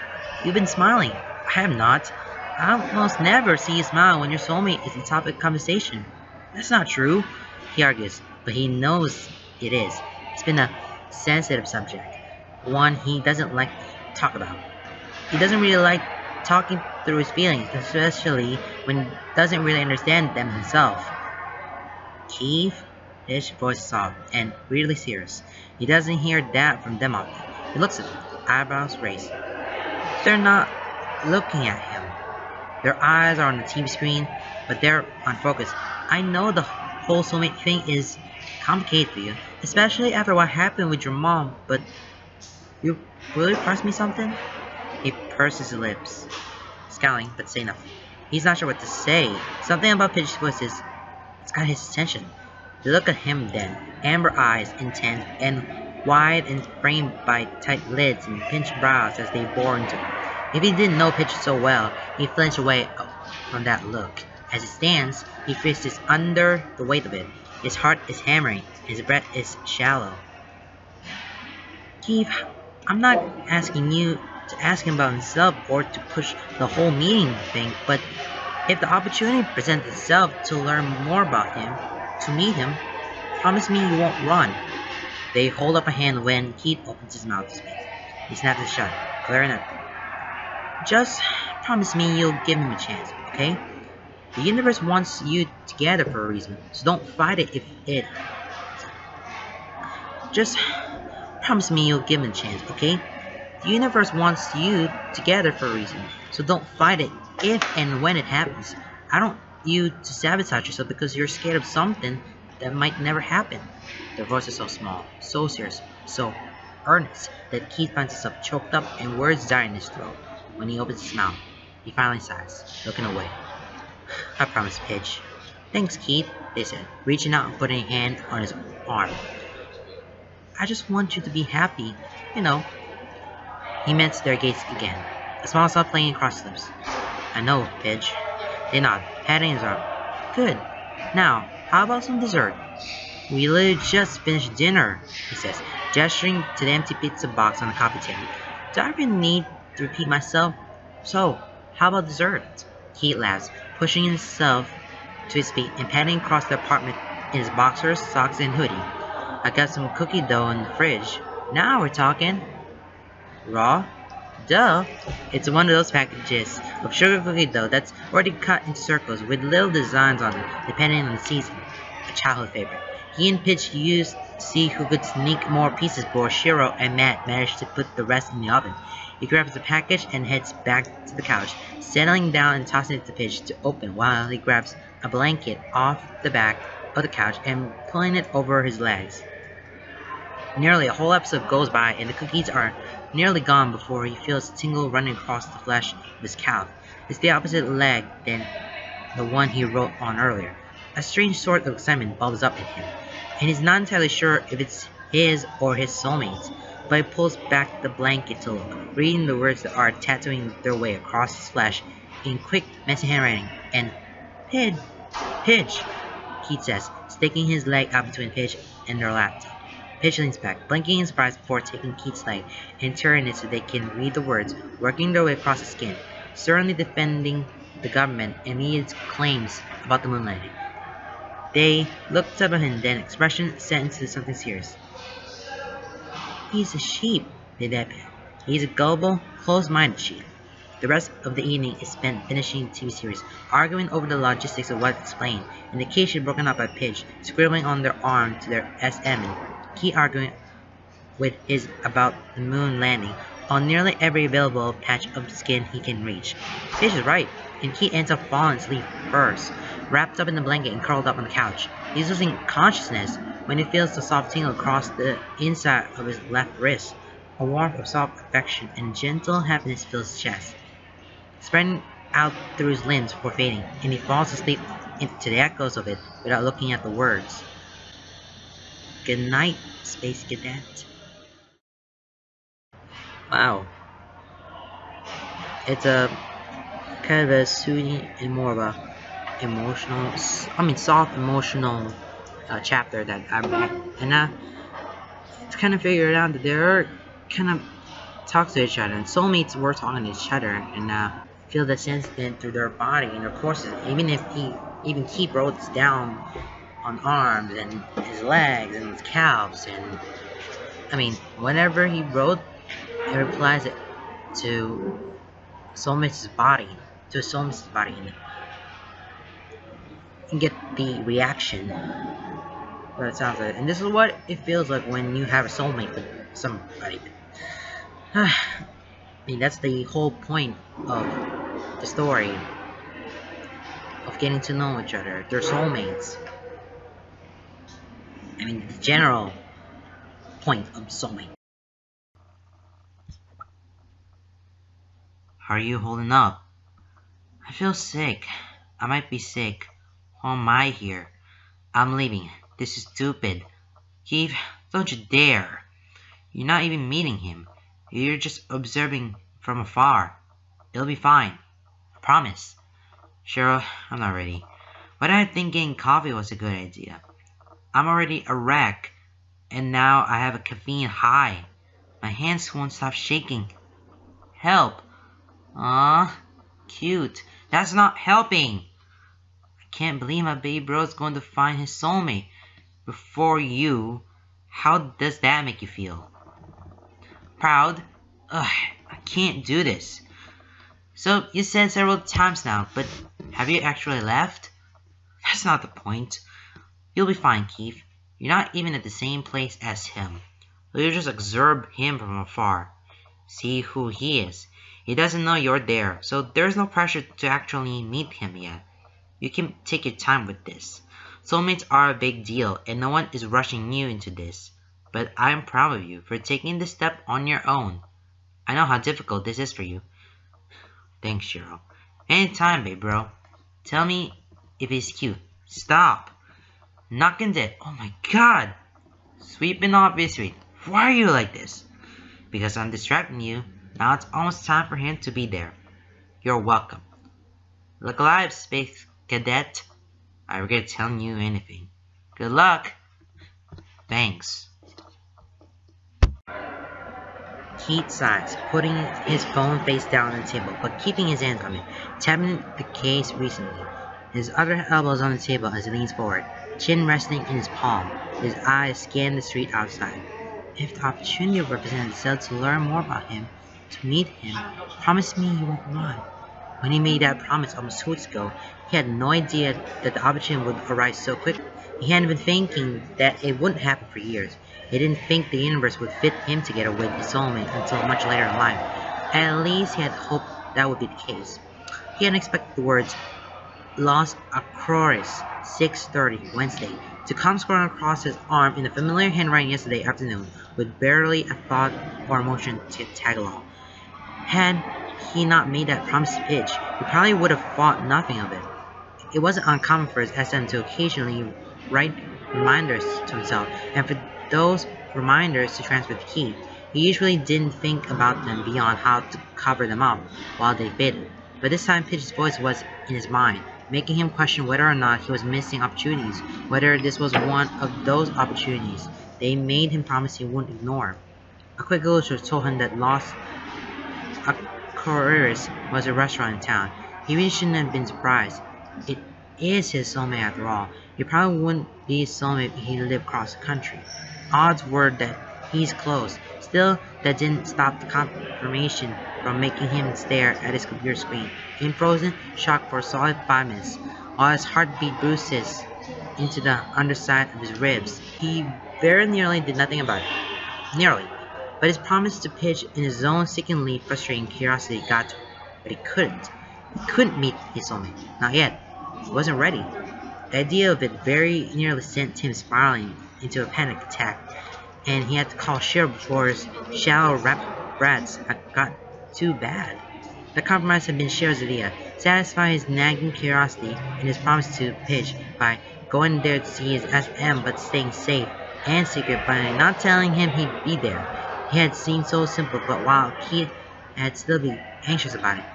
you've been smiling. I have not. I almost never see you smile when your soulmate is the topic of conversation. That's not true, he argues, but he knows it is. It's been a sensitive subject, one he doesn't like to talk about. He doesn't really like talking through his feelings, especially when he doesn't really understand them himself. Keith, His voice is soft and weirdly serious. He doesn't hear that from them often. He looks at them, eyebrows raised. They're not looking at him. Their eyes are on the TV screen, but they're unfocused. I know the whole soulmate thing is complicated for you, especially after what happened with your mom, but you really promised me something? He purses his lips, scowling but saying nothing. He's not sure what to say. Something about Pidge's voice it's got his attention. They look at him then, amber eyes, intent and wide and framed by tight lids and pinched brows as they bore into him. If he didn't know Pidge so well, he flinched away from that look. As he stands, he feels under the weight of it. His heart is hammering, his breath is shallow. Keith, I'm not asking you to ask him about himself or to push the whole meeting thing, but if the opportunity presents itself to learn more about him, to meet him, promise me you won't run. They hold up a hand when Keith opens his mouth to speak. He snaps it shut, glaring at them. Just promise me you'll give him a chance, okay? The universe wants you together for a reason, so don't fight it if it... Just promise me you'll give him a chance, okay? The universe wants you together for a reason, so don't fight it if and when it happens. I don't want you to sabotage yourself because you're scared of something that might never happen. Their voice is so small, so serious, so earnest that Keith finds himself choked up and words die in his throat. When he opens his mouth, he finally sighs, looking away. I promise, Pidge. Thanks, Keith, they said, reaching out and putting a hand on his arm. I just want you to be happy, you know. He met their gaze again. A smile stopped playing across his lips. I know, Pidge. They nod, patting his arm. Good. Now, how about some dessert? We literally just finished dinner, he says, gesturing to the empty pizza box on the coffee table. Do I really need to repeat myself? So, how about dessert? Keith laughs, pushing himself to his feet and padding across the apartment in his boxers, socks, and hoodie. I got some cookie dough in the fridge. Now we're talking. Raw? Duh! It's one of those packages of sugar cookie dough that's already cut into circles with little designs on it, depending on the season. A childhood favorite. He and Pidge used to see who could sneak more pieces before Shiro and Matt managed to put the rest in the oven. He grabs the package and heads back to the couch, settling down and tossing it to Pidge to open while he grabs a blanket off the back of the couch and pulling it over his legs. Nearly a whole episode goes by and the cookies are nearly gone before he feels a tingle running across the flesh of his calf. It's the opposite leg than the one he wrote on earlier. A strange sort of excitement bubbles up in him, and he's not entirely sure if it's his or his soulmate's, but he pulls back the blanket to look, reading the words that are tattooing their way across his flesh in quick, messy handwriting, and Pidge, Keith says, sticking his leg out between Pidge and their laptop. Pidge leans back, blinking in surprise before taking Keith's leg and turning it so they can read the words, working their way across his skin, sternly defending the government and media's claims about the moon landing. They looked up at him, then expression set into something serious. He's a sheep, they deadpan. He's a gullible, closed-minded sheep. The rest of the evening is spent finishing the TV series, arguing over the logistics of what's explained, and the case is broken up by Pidge, scribbling on their arm to their SM and Keith arguing with his about the moon landing on nearly every available patch of skin he can reach. Pidge is right, and Keith ends up falling asleep first, wrapped up in the blanket and curled up on the couch. He's losing consciousness when he feels the soft tingle across the inside of his left wrist. A warmth of soft affection and gentle happiness fills his chest, spreading out through his limbs before fading, and he falls asleep to the echoes of it without looking at the words. Good night, Space Cadet. Wow. It's a kind of a soothing and more of a emotional, soft emotional chapter that I read, and it's kind of figured out that they're kind of talk to each other, and soulmates were talking to each other, and feel the sense then through their body and their courses. Even if even Keith wrote this down on arms and his legs and his calves, and whenever he wrote, it replies it to soulmate's body, and get the reaction But it sounds like, and this is what it feels like when you have a soulmate with somebody. I mean, that's the whole point of the story, of getting to know each other. They're soulmates. I mean, the general point of soulmate. How are you holding up? I feel sick. I might be sick. Why am I here? I'm leaving. This is stupid. Keith, don't you dare. You're not even meeting him. You're just observing from afar. It'll be fine. I promise. Cheryl, I'm not ready. But I think getting coffee was a good idea. I'm already a wreck, and now I have a caffeine high. My hands won't stop shaking. Help. Cute. That's not helping. I can't believe my baby bro's going to find his soulmate before you. How does that make you feel? Proud? Ugh, I can't do this. So, you said several times now, but have you actually left? That's not the point. You'll be fine, Keith. You're not even at the same place as him. You just observe him from afar. See who he is. He doesn't know you're there, so there's no pressure to actually meet him yet. You can take your time with this. Soulmates are a big deal, and no one is rushing you into this. But I am proud of you for taking this step on your own. I know how difficult this is for you. Thanks, Cheryl. Anytime, babe, bro. Tell me if he's cute. Stop. Knocking dead. Oh my god. Sweeping off his feet. Why are you like this? Because I'm distracting you. Now it's almost time for him to be there. You're welcome. Look alive, Space Cadet. I regret telling you anything. Good luck. Thanks. Keith sighs, putting his phone face down on the table, but keeping his hands on it, tapping the case recently. His other elbow is on the table as he leans forward, chin resting in his palm. His eyes scan the street outside. If the opportunity represented itself to learn more about him, to meet him, promise me you won't run. When he made that promise almost 2 weeks ago, he had no idea that the opportunity would arise so quickly. He hadn't been thinking that it wouldn't happen for years. He didn't think the universe would fit him together with his soulmate until much later in life. At least he had hoped that would be the case. He hadn't expected the words Los Acrores, 6:30, Wednesday, to come scrolling across his arm in the familiar handwriting yesterday afternoon, with barely a thought or emotion to tag along. Had he not made that promise to Pidge, he probably would have thought nothing of it. It wasn't uncommon for his SM to occasionally write reminders to himself, and for those reminders to transfer the key. He usually didn't think about them beyond how to cover them up while they fit. But this time Pidge's voice was in his mind, making him question whether or not he was missing opportunities, whether this was one of those opportunities they made him promise he wouldn't ignore. A quick Google search told him that Los Acrores was a restaurant in town. He really shouldn't have been surprised. It is his soulmate after all. He probably wouldn't be his soulmate if he lived across the country. Odds were that he's close. Still, that didn't stop the confirmation from making him stare at his computer screen in frozen shock for a solid 5 minutes, while his heartbeat bruises into the underside of his ribs. He very nearly did nothing about it. Nearly. But his promise to Pidge in his own sickeningly frustrating curiosity got to him. But he couldn't. He couldn't meet his soulmate. Not yet. He wasn't ready. The idea of it very nearly sent him spiraling into a panic attack, and he had to call Cheryl before his shallow rats had got too bad. The compromise had been Cheryl's idea, satisfy his nagging curiosity and his promise to Pidge by going there to see his SM but staying safe and secret by not telling him he'd be there. He had seemed so simple, but while Keith had still been anxious about it,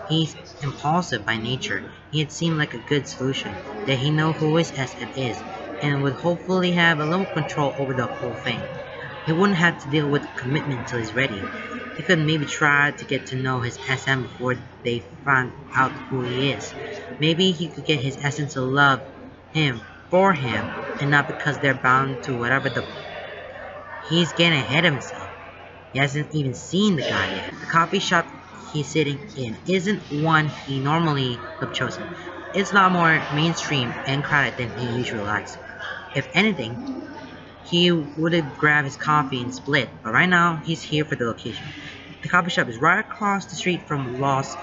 he's impulsive by nature. He had seemed like a good solution, that he know who his SM is, and would hopefully have a little control over the whole thing. He wouldn't have to deal with commitment until he's ready. He could maybe try to get to know his SM before they found out who he is. Maybe he could get his SM to love him for him, and not because they're bound to whatever the... He's getting ahead of himself. He hasn't even seen the guy yet. The coffee shop he's sitting in isn't one he normally would have chosen. It's a lot more mainstream and crowded than he usually likes. If anything, he would have grabbed his coffee and split, but right now he's here for the location. The coffee shop is right across the street from Los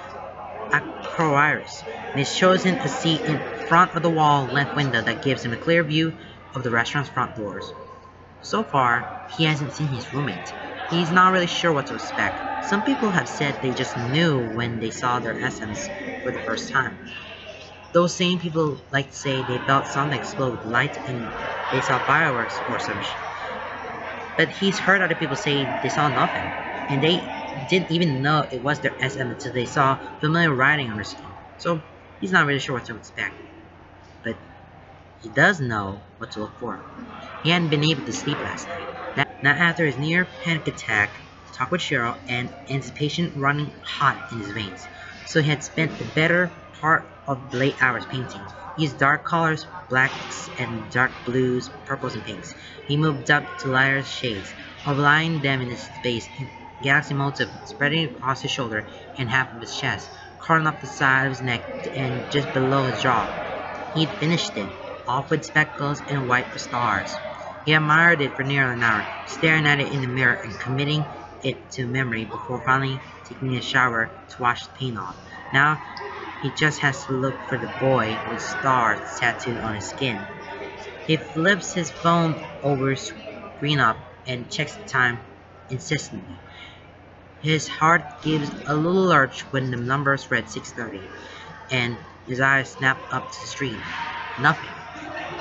Acroiris, and he's chosen a seat in front of the wall-length window that gives him a clear view of the restaurant's front doors. So far, he hasn't seen his roommate. He's not really sure what to expect. Some people have said they just knew when they saw their SMs for the first time. Those same people like to say they felt something explode with light and they saw fireworks or some But he's heard other people say they saw nothing, and they didn't even know it was their SM until they saw familiar writing on their skin. So he's not really sure what to expect. But he does know what to look for. He hadn't been able to sleep last night. Not after his near panic attack, talk with Cheryl, and anticipation running hot in his veins. So he had spent the better part of the late hours painting. He used dark colors, blacks and dark blues, purples and pinks. He moved up to lighter shades, overlaying them in his face in galaxy motif spreading across his shoulder and half of his chest, curling up the side of his neck and just below his jaw. He'd finished it, off with speckles and white stars. He admired it for nearly an hour, staring at it in the mirror and committing it to memory before finally taking a shower to wash the paint off. Now, he just has to look for the boy with stars tattooed on his skin. He flips his phone over screen up and checks the time insistently. His heart gives a little lurch when the numbers read 6:30, and his eyes snap up to the street. Nothing.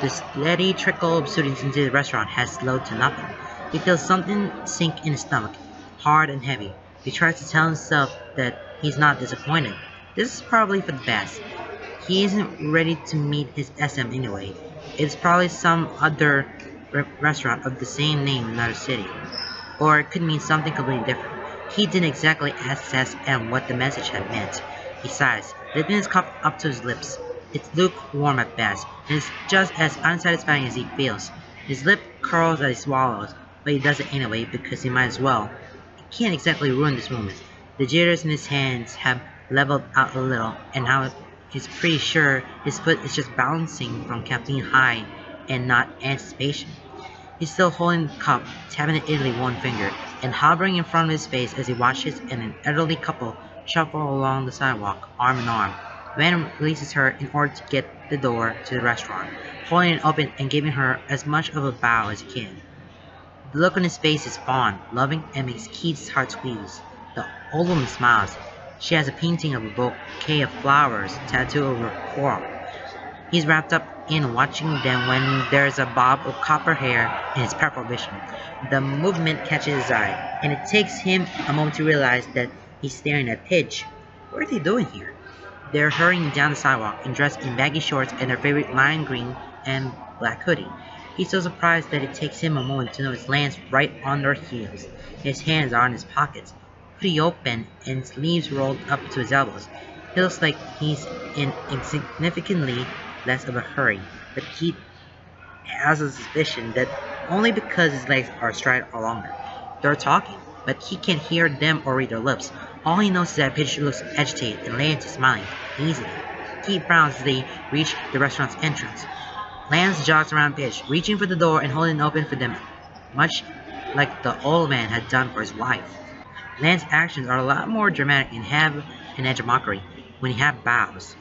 The steady trickle of students into the restaurant has slowed to nothing. He feels something sink in his stomach, hard and heavy. He tries to tell himself that he's not disappointed. This is probably for the best. He isn't ready to meet his SM anyway. It's probably some other restaurant of the same name in another city. Or it could mean something completely different. He didn't exactly ask SM what the message had meant. Besides, lifting his cup up to his lips. It's lukewarm at best, and it's just as unsatisfying as he feels. His lip curls as he swallows, but he does it anyway because he might as well. He can't exactly ruin this moment. The jitters in his hands have leveled out a little, and now he's pretty sure his foot is just bouncing from caffeine high and not anticipation. He's still holding the cup, tapping it idly with one finger, and hovering in front of his face as he watches an elderly couple shuffle along the sidewalk, arm in arm. The man releases her in order to get the door to the restaurant, holding it open and giving her as much of a bow as he can. The look on his face is fond, loving, and makes Keith's heart squeeze. The old woman smiles. She has a painting of a bouquet of flowers tattooed over her forearm. He's wrapped up in watching them when there's a bob of copper hair in his peripheral vision. The movement catches his eye, and it takes him a moment to realize that he's staring at Pidge. What are they doing here? They're hurrying down the sidewalk and dressed in baggy shorts and their favorite lime green and black hoodie. He's so surprised that it takes him a moment to notice Lance right on their heels. His hands are in his pockets, hoodie open and sleeves rolled up to his elbows. He looks like he's in insignificantly less of a hurry, but Keith has a suspicion that only because his legs are straight or longer. They're talking, but he can't hear them or read their lips. All he knows is that Pidge looks agitated and Lance is smiling easily. Keith frowns as they reach the restaurant's entrance. Lance jogs around Pidge, reaching for the door and holding it open for them, much like the old man had done for his wife. Lance's actions are a lot more dramatic and have an edge of mockery when he half bows.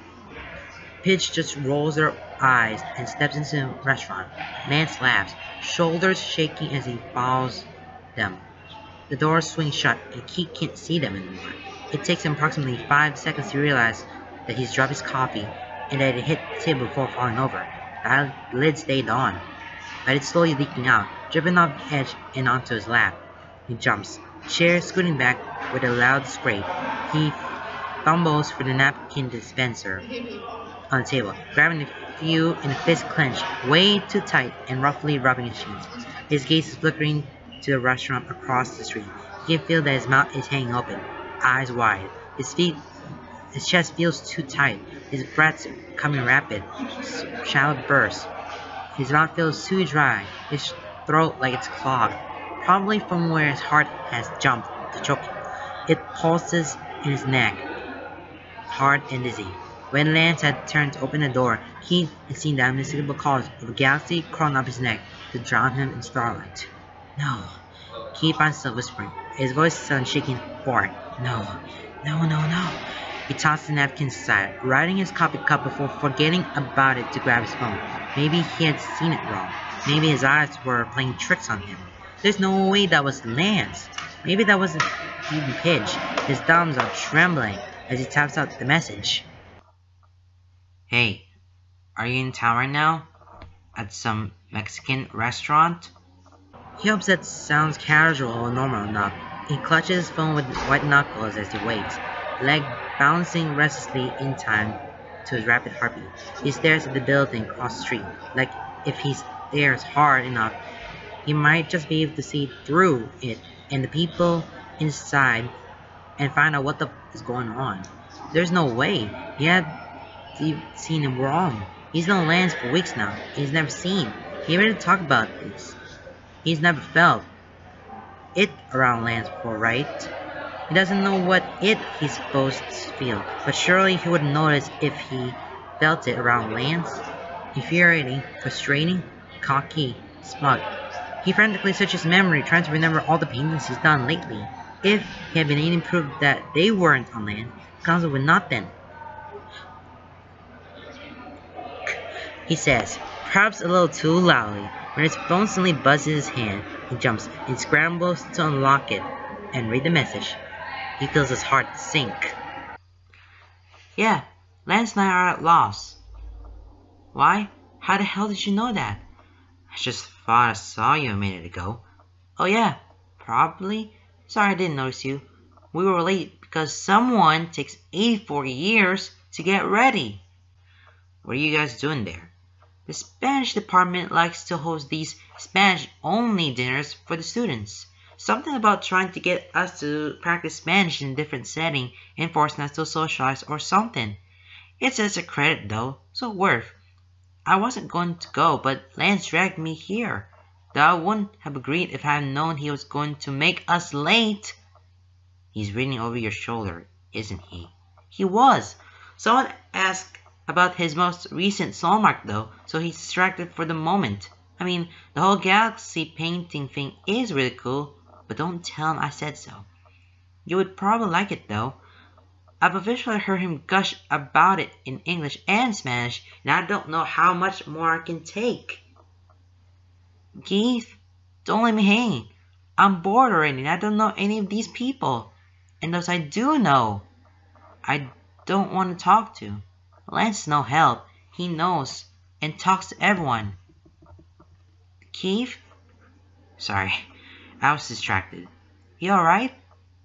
Pidge just rolls their eyes and steps into the restaurant. Lance laughs, shoulders shaking as he follows them. The doors swing shut and Keith can't see them anymore. It takes him approximately 5 seconds to realize that he's dropped his coffee and that it hit the table before falling over. The lid stayed on, but it's slowly leaking out, dripping off the edge and onto his lap. He jumps, chair scooting back with a loud scrape. He fumbles for the napkin dispenser on the table, grabbing a few in a fist clench, way too tight and roughly rubbing his cheeks. His gaze is flickering to the restaurant across the street. He can feel that his mouth is hanging open, eyes wide. His chest feels too tight. His breath's coming rapid, shallow bursts. His mouth feels too dry, his throat like it's clogged, probably from where his heart has jumped to choking. It pulses in his neck, hard and dizzy. When Lance had turned to open the door, Keith had seen the unmistakable colors of a galaxy crawling up his neck to drown him in starlight. No. Keith found himself whispering, his voice sounded shaking for it. No. No, no, no. He tossed the napkins aside, riding his coffee cup before forgetting about it to grab his phone. Maybe he had seen it wrong. Maybe his eyes were playing tricks on him. There's no way that was Lance. Maybe that wasn't even Pidge. His thumbs are trembling as he taps out the message. Hey, are you in town right now? At some Mexican restaurant? He hopes that sounds casual or normal enough. He clutches his phone with white knuckles as he waits, leg bouncing restlessly in time to his rapid heartbeat. He stares at the building across the street, like if he stares hard enough, he might just be able to see through it and the people inside and find out what the f is going on. There's no way. He had seen him wrong. He's known Lance for weeks now. He's never seen. He ready to talk about this. He's never felt it around Lance before, right? He doesn't know what it he's supposed to feel, but surely he would notice if he felt it around Lance. Infuriating, frustrating, cocky, smug. He frantically searches his memory, trying to remember all the paintings he's done lately. If he had been able to prove that they weren't on Lance, Gonzo would not then. He says, perhaps a little too loudly. When his phone suddenly buzzes his hand, he jumps and scrambles to unlock it and read the message. He feels his heart sink. Yeah, Lance and I are at loss. Why? How the hell did you know that? I just thought I saw you a minute ago. Oh yeah, probably. Sorry I didn't notice you. We were late because someone takes 84 years to get ready. What are you guys doing there? The Spanish department likes to host these Spanish-only dinners for the students. Something about trying to get us to practice Spanish in a different setting and forcing us to socialize or something. It's as a credit though, so worth. I wasn't going to go, but Lance dragged me here. Though I wouldn't have agreed if I had known he was going to make us late. He's reading over your shoulder, isn't he? He was. Someone asked about his most recent soul mark though, so he's distracted for the moment. I mean, the whole galaxy painting thing is really cool, but don't tell him I said so. You would probably like it though. I've officially heard him gush about it in English and Spanish, and I don't know how much more I can take. Keith, don't let me hang. I'm bored already and I don't know any of these people. And those I do know, I don't want to talk to. Lance is no help. He knows and talks to everyone. Keith? Sorry, I was distracted. You alright?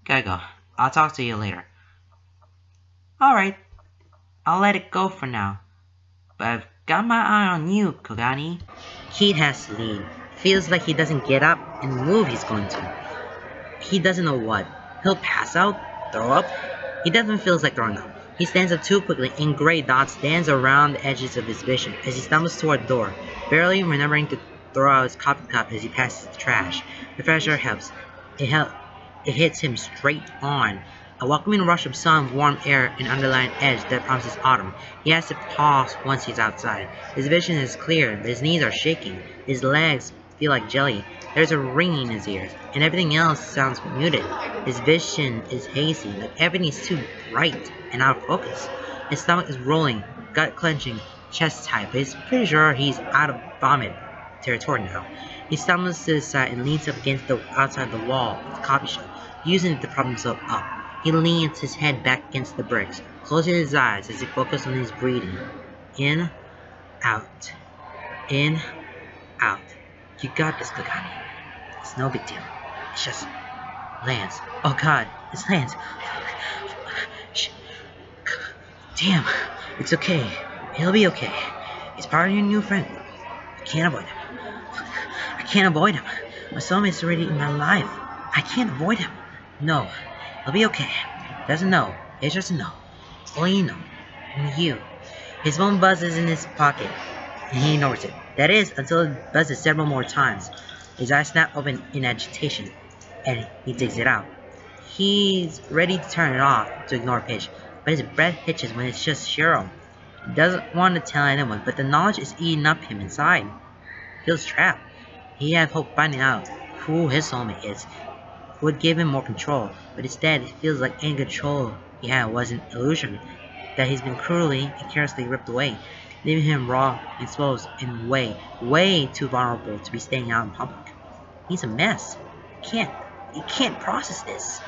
Gotta go. I'll talk to you later. Alright, I'll let it go for now. But I've got my eye on you, Kogani. Keith has to leave. Feels like he doesn't get up and move he's going to. He doesn't know what. He'll pass out? Throw up? He definitely feels like throwing up. He stands up too quickly and gray dots dance around the edges of his vision as he stumbles toward the door, barely remembering to throw out his coffee cup as he passes the trash. The fresh air helps. It hits him straight on. A welcoming rush of sun, warm air, and underlying edge that promises autumn. He has to pause once he's outside. His vision is clear, but his knees are shaking. His legs feel like jelly. There's a ringing in his ears, and everything else sounds muted. His vision is hazy, like everything is too bright and out of focus. His stomach is rolling, gut clenching, chest tight, but he's pretty sure he's out of vomit territory now. He stumbles to the side and leans up against the outside of the wall of the coffee shop, using it to prop himself up. He leans his head back against the bricks, closing his eyes as he focuses on his breathing. In, out. In, out. You got this, Kogani. It's no big deal. It's just Lance. Oh god, it's Lance. Shh. Damn, it's okay. He'll be okay. He's part of your new friend. I can't avoid him. I can't avoid him. My soulmate's already in my life. I can't avoid him. No, he'll be okay. He doesn't know. It's just a no. Only you know. And you. His phone buzzes in his pocket, and he ignores it. That is, until it buzzes several more times. His eyes snap open in agitation, and he digs it out. He's ready to turn it off to ignore Pidge, but his breath hitches when it's just Cheryl. He doesn't want to tell anyone, but the knowledge is eating up him inside. He feels trapped. He had hope finding out who his soulmate is, who would give him more control, but instead it feels like any control he had was an illusion, that he's been cruelly and carelessly ripped away, leaving him raw, exposed, and way too vulnerable to be staying out in public. He's a mess. He can't process this.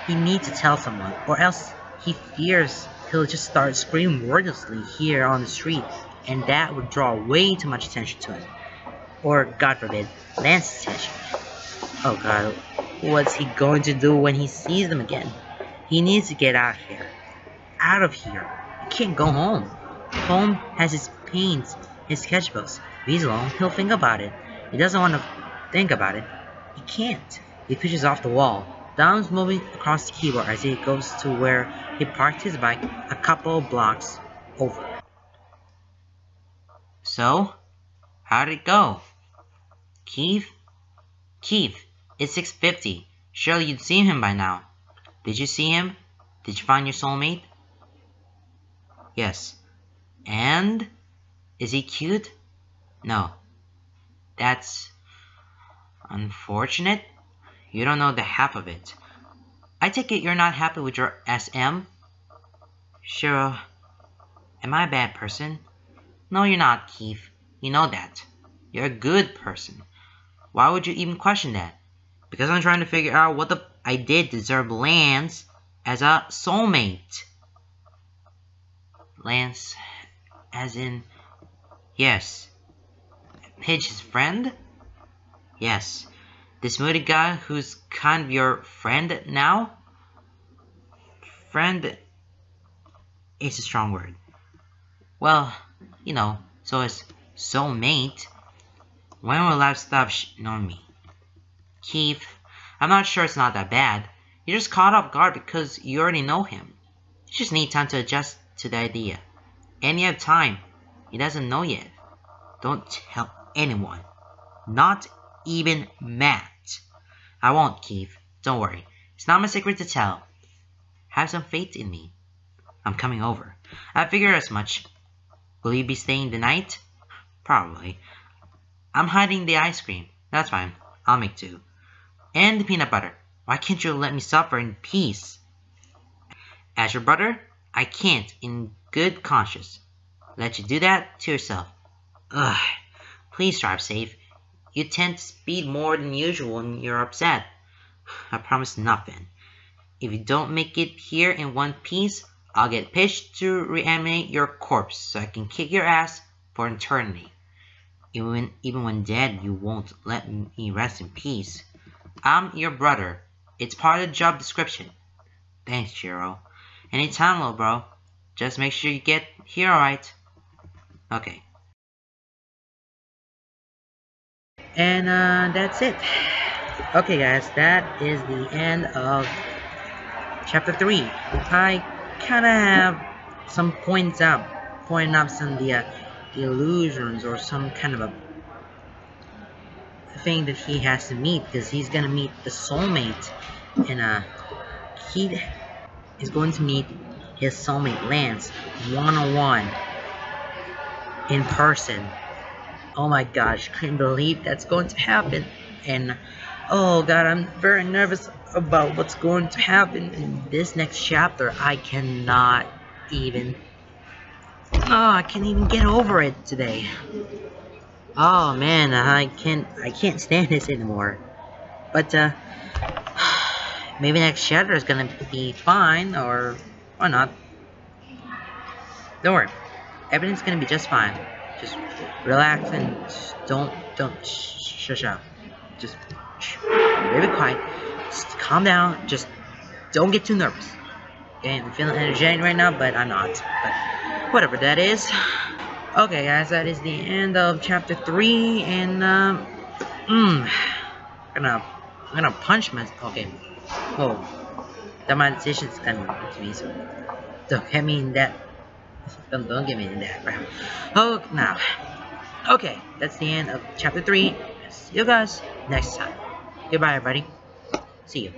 He needs to tell someone, or else he fears he'll just start screaming wordlessly here on the street, and that would draw way too much attention to him. Or, God forbid, Lance's attention. Oh God, what's he going to do when he sees them again? He needs to get out of here. Out of here. He can't go home. Home has his pains, his sketchbooks. If he's alone, he'll think about it. He doesn't want to think about it. He can't. He pushes off the wall. Dom's moving across the keyboard as he goes to where he parked his bike a couple blocks over. So, how did it go? Keith? Keith, it's 6:50. Surely you'd seen him by now. Did you see him? Did you find your soulmate? Yes. And? Is he cute? No. That's unfortunate. You don't know the half of it. I take it you're not happy with your SM? Cheryl, am I a bad person? No, you're not, Keith. You know that. You're a good person. Why would you even question that? Because I'm trying to figure out what I did to deserve Lance as a soulmate. Lance, as in... Yes. Pidge's friend? Yes. This moody guy who's kind of your friend now? Friend is a strong word. Well, you know, so is soulmate. When will life stop knowing me? Keith, I'm not sure it's not that bad. You're just caught off guard because you already know him. You just need time to adjust to the idea. And you have time. He doesn't know yet. Don't tell anyone. Not even Matt. I won't, Keith. Don't worry. It's not my secret to tell. Have some faith in me. I'm coming over. I figured as much. Will you be staying the night? Probably. I'm hiding the ice cream. That's fine. I'll make two. And the peanut butter. Why can't you let me suffer in peace? As your brother, I can't, in good conscience, let you do that to yourself. Ugh. Please drive safe. You tend to speed more than usual when you're upset. I promise nothing. If you don't make it here in one piece, I'll get pitched to reanimate your corpse so I can kick your ass for eternity. Even when dead, you won't let me rest in peace. I'm your brother. It's part of the job description. Thanks, Shiro. Anytime, little bro. Just make sure you get here alright. Okay. And that's it. Okay guys, that is the end of chapter 3. I kinda have some pointing up some of the illusions or some kind of a thing that he has to meet, because he's gonna meet the soulmate, and he is going to meet his soulmate Lance one-on-one in person. Oh my gosh, couldn't believe that's going to happen. And oh god, I'm very nervous about what's going to happen in this next chapter. I cannot even I can't even get over it today. Oh man, I can't stand this anymore. But maybe next chapter is gonna be fine, or not. Don't worry, everything's gonna be just fine. Just relax and don't shush up. Just be quiet. Just calm down. Just don't get too nervous. Okay, I'm feeling energetic right now, but I'm not. But whatever that is. Okay, guys, that is the end of chapter 3, and I'm gonna punch myself. Okay, whoa, that my decision's coming to me, so don't get me in that. Don't get me in that crap. Oh, now, okay, that's the end of chapter 3. See you guys next time. Goodbye, everybody. See you.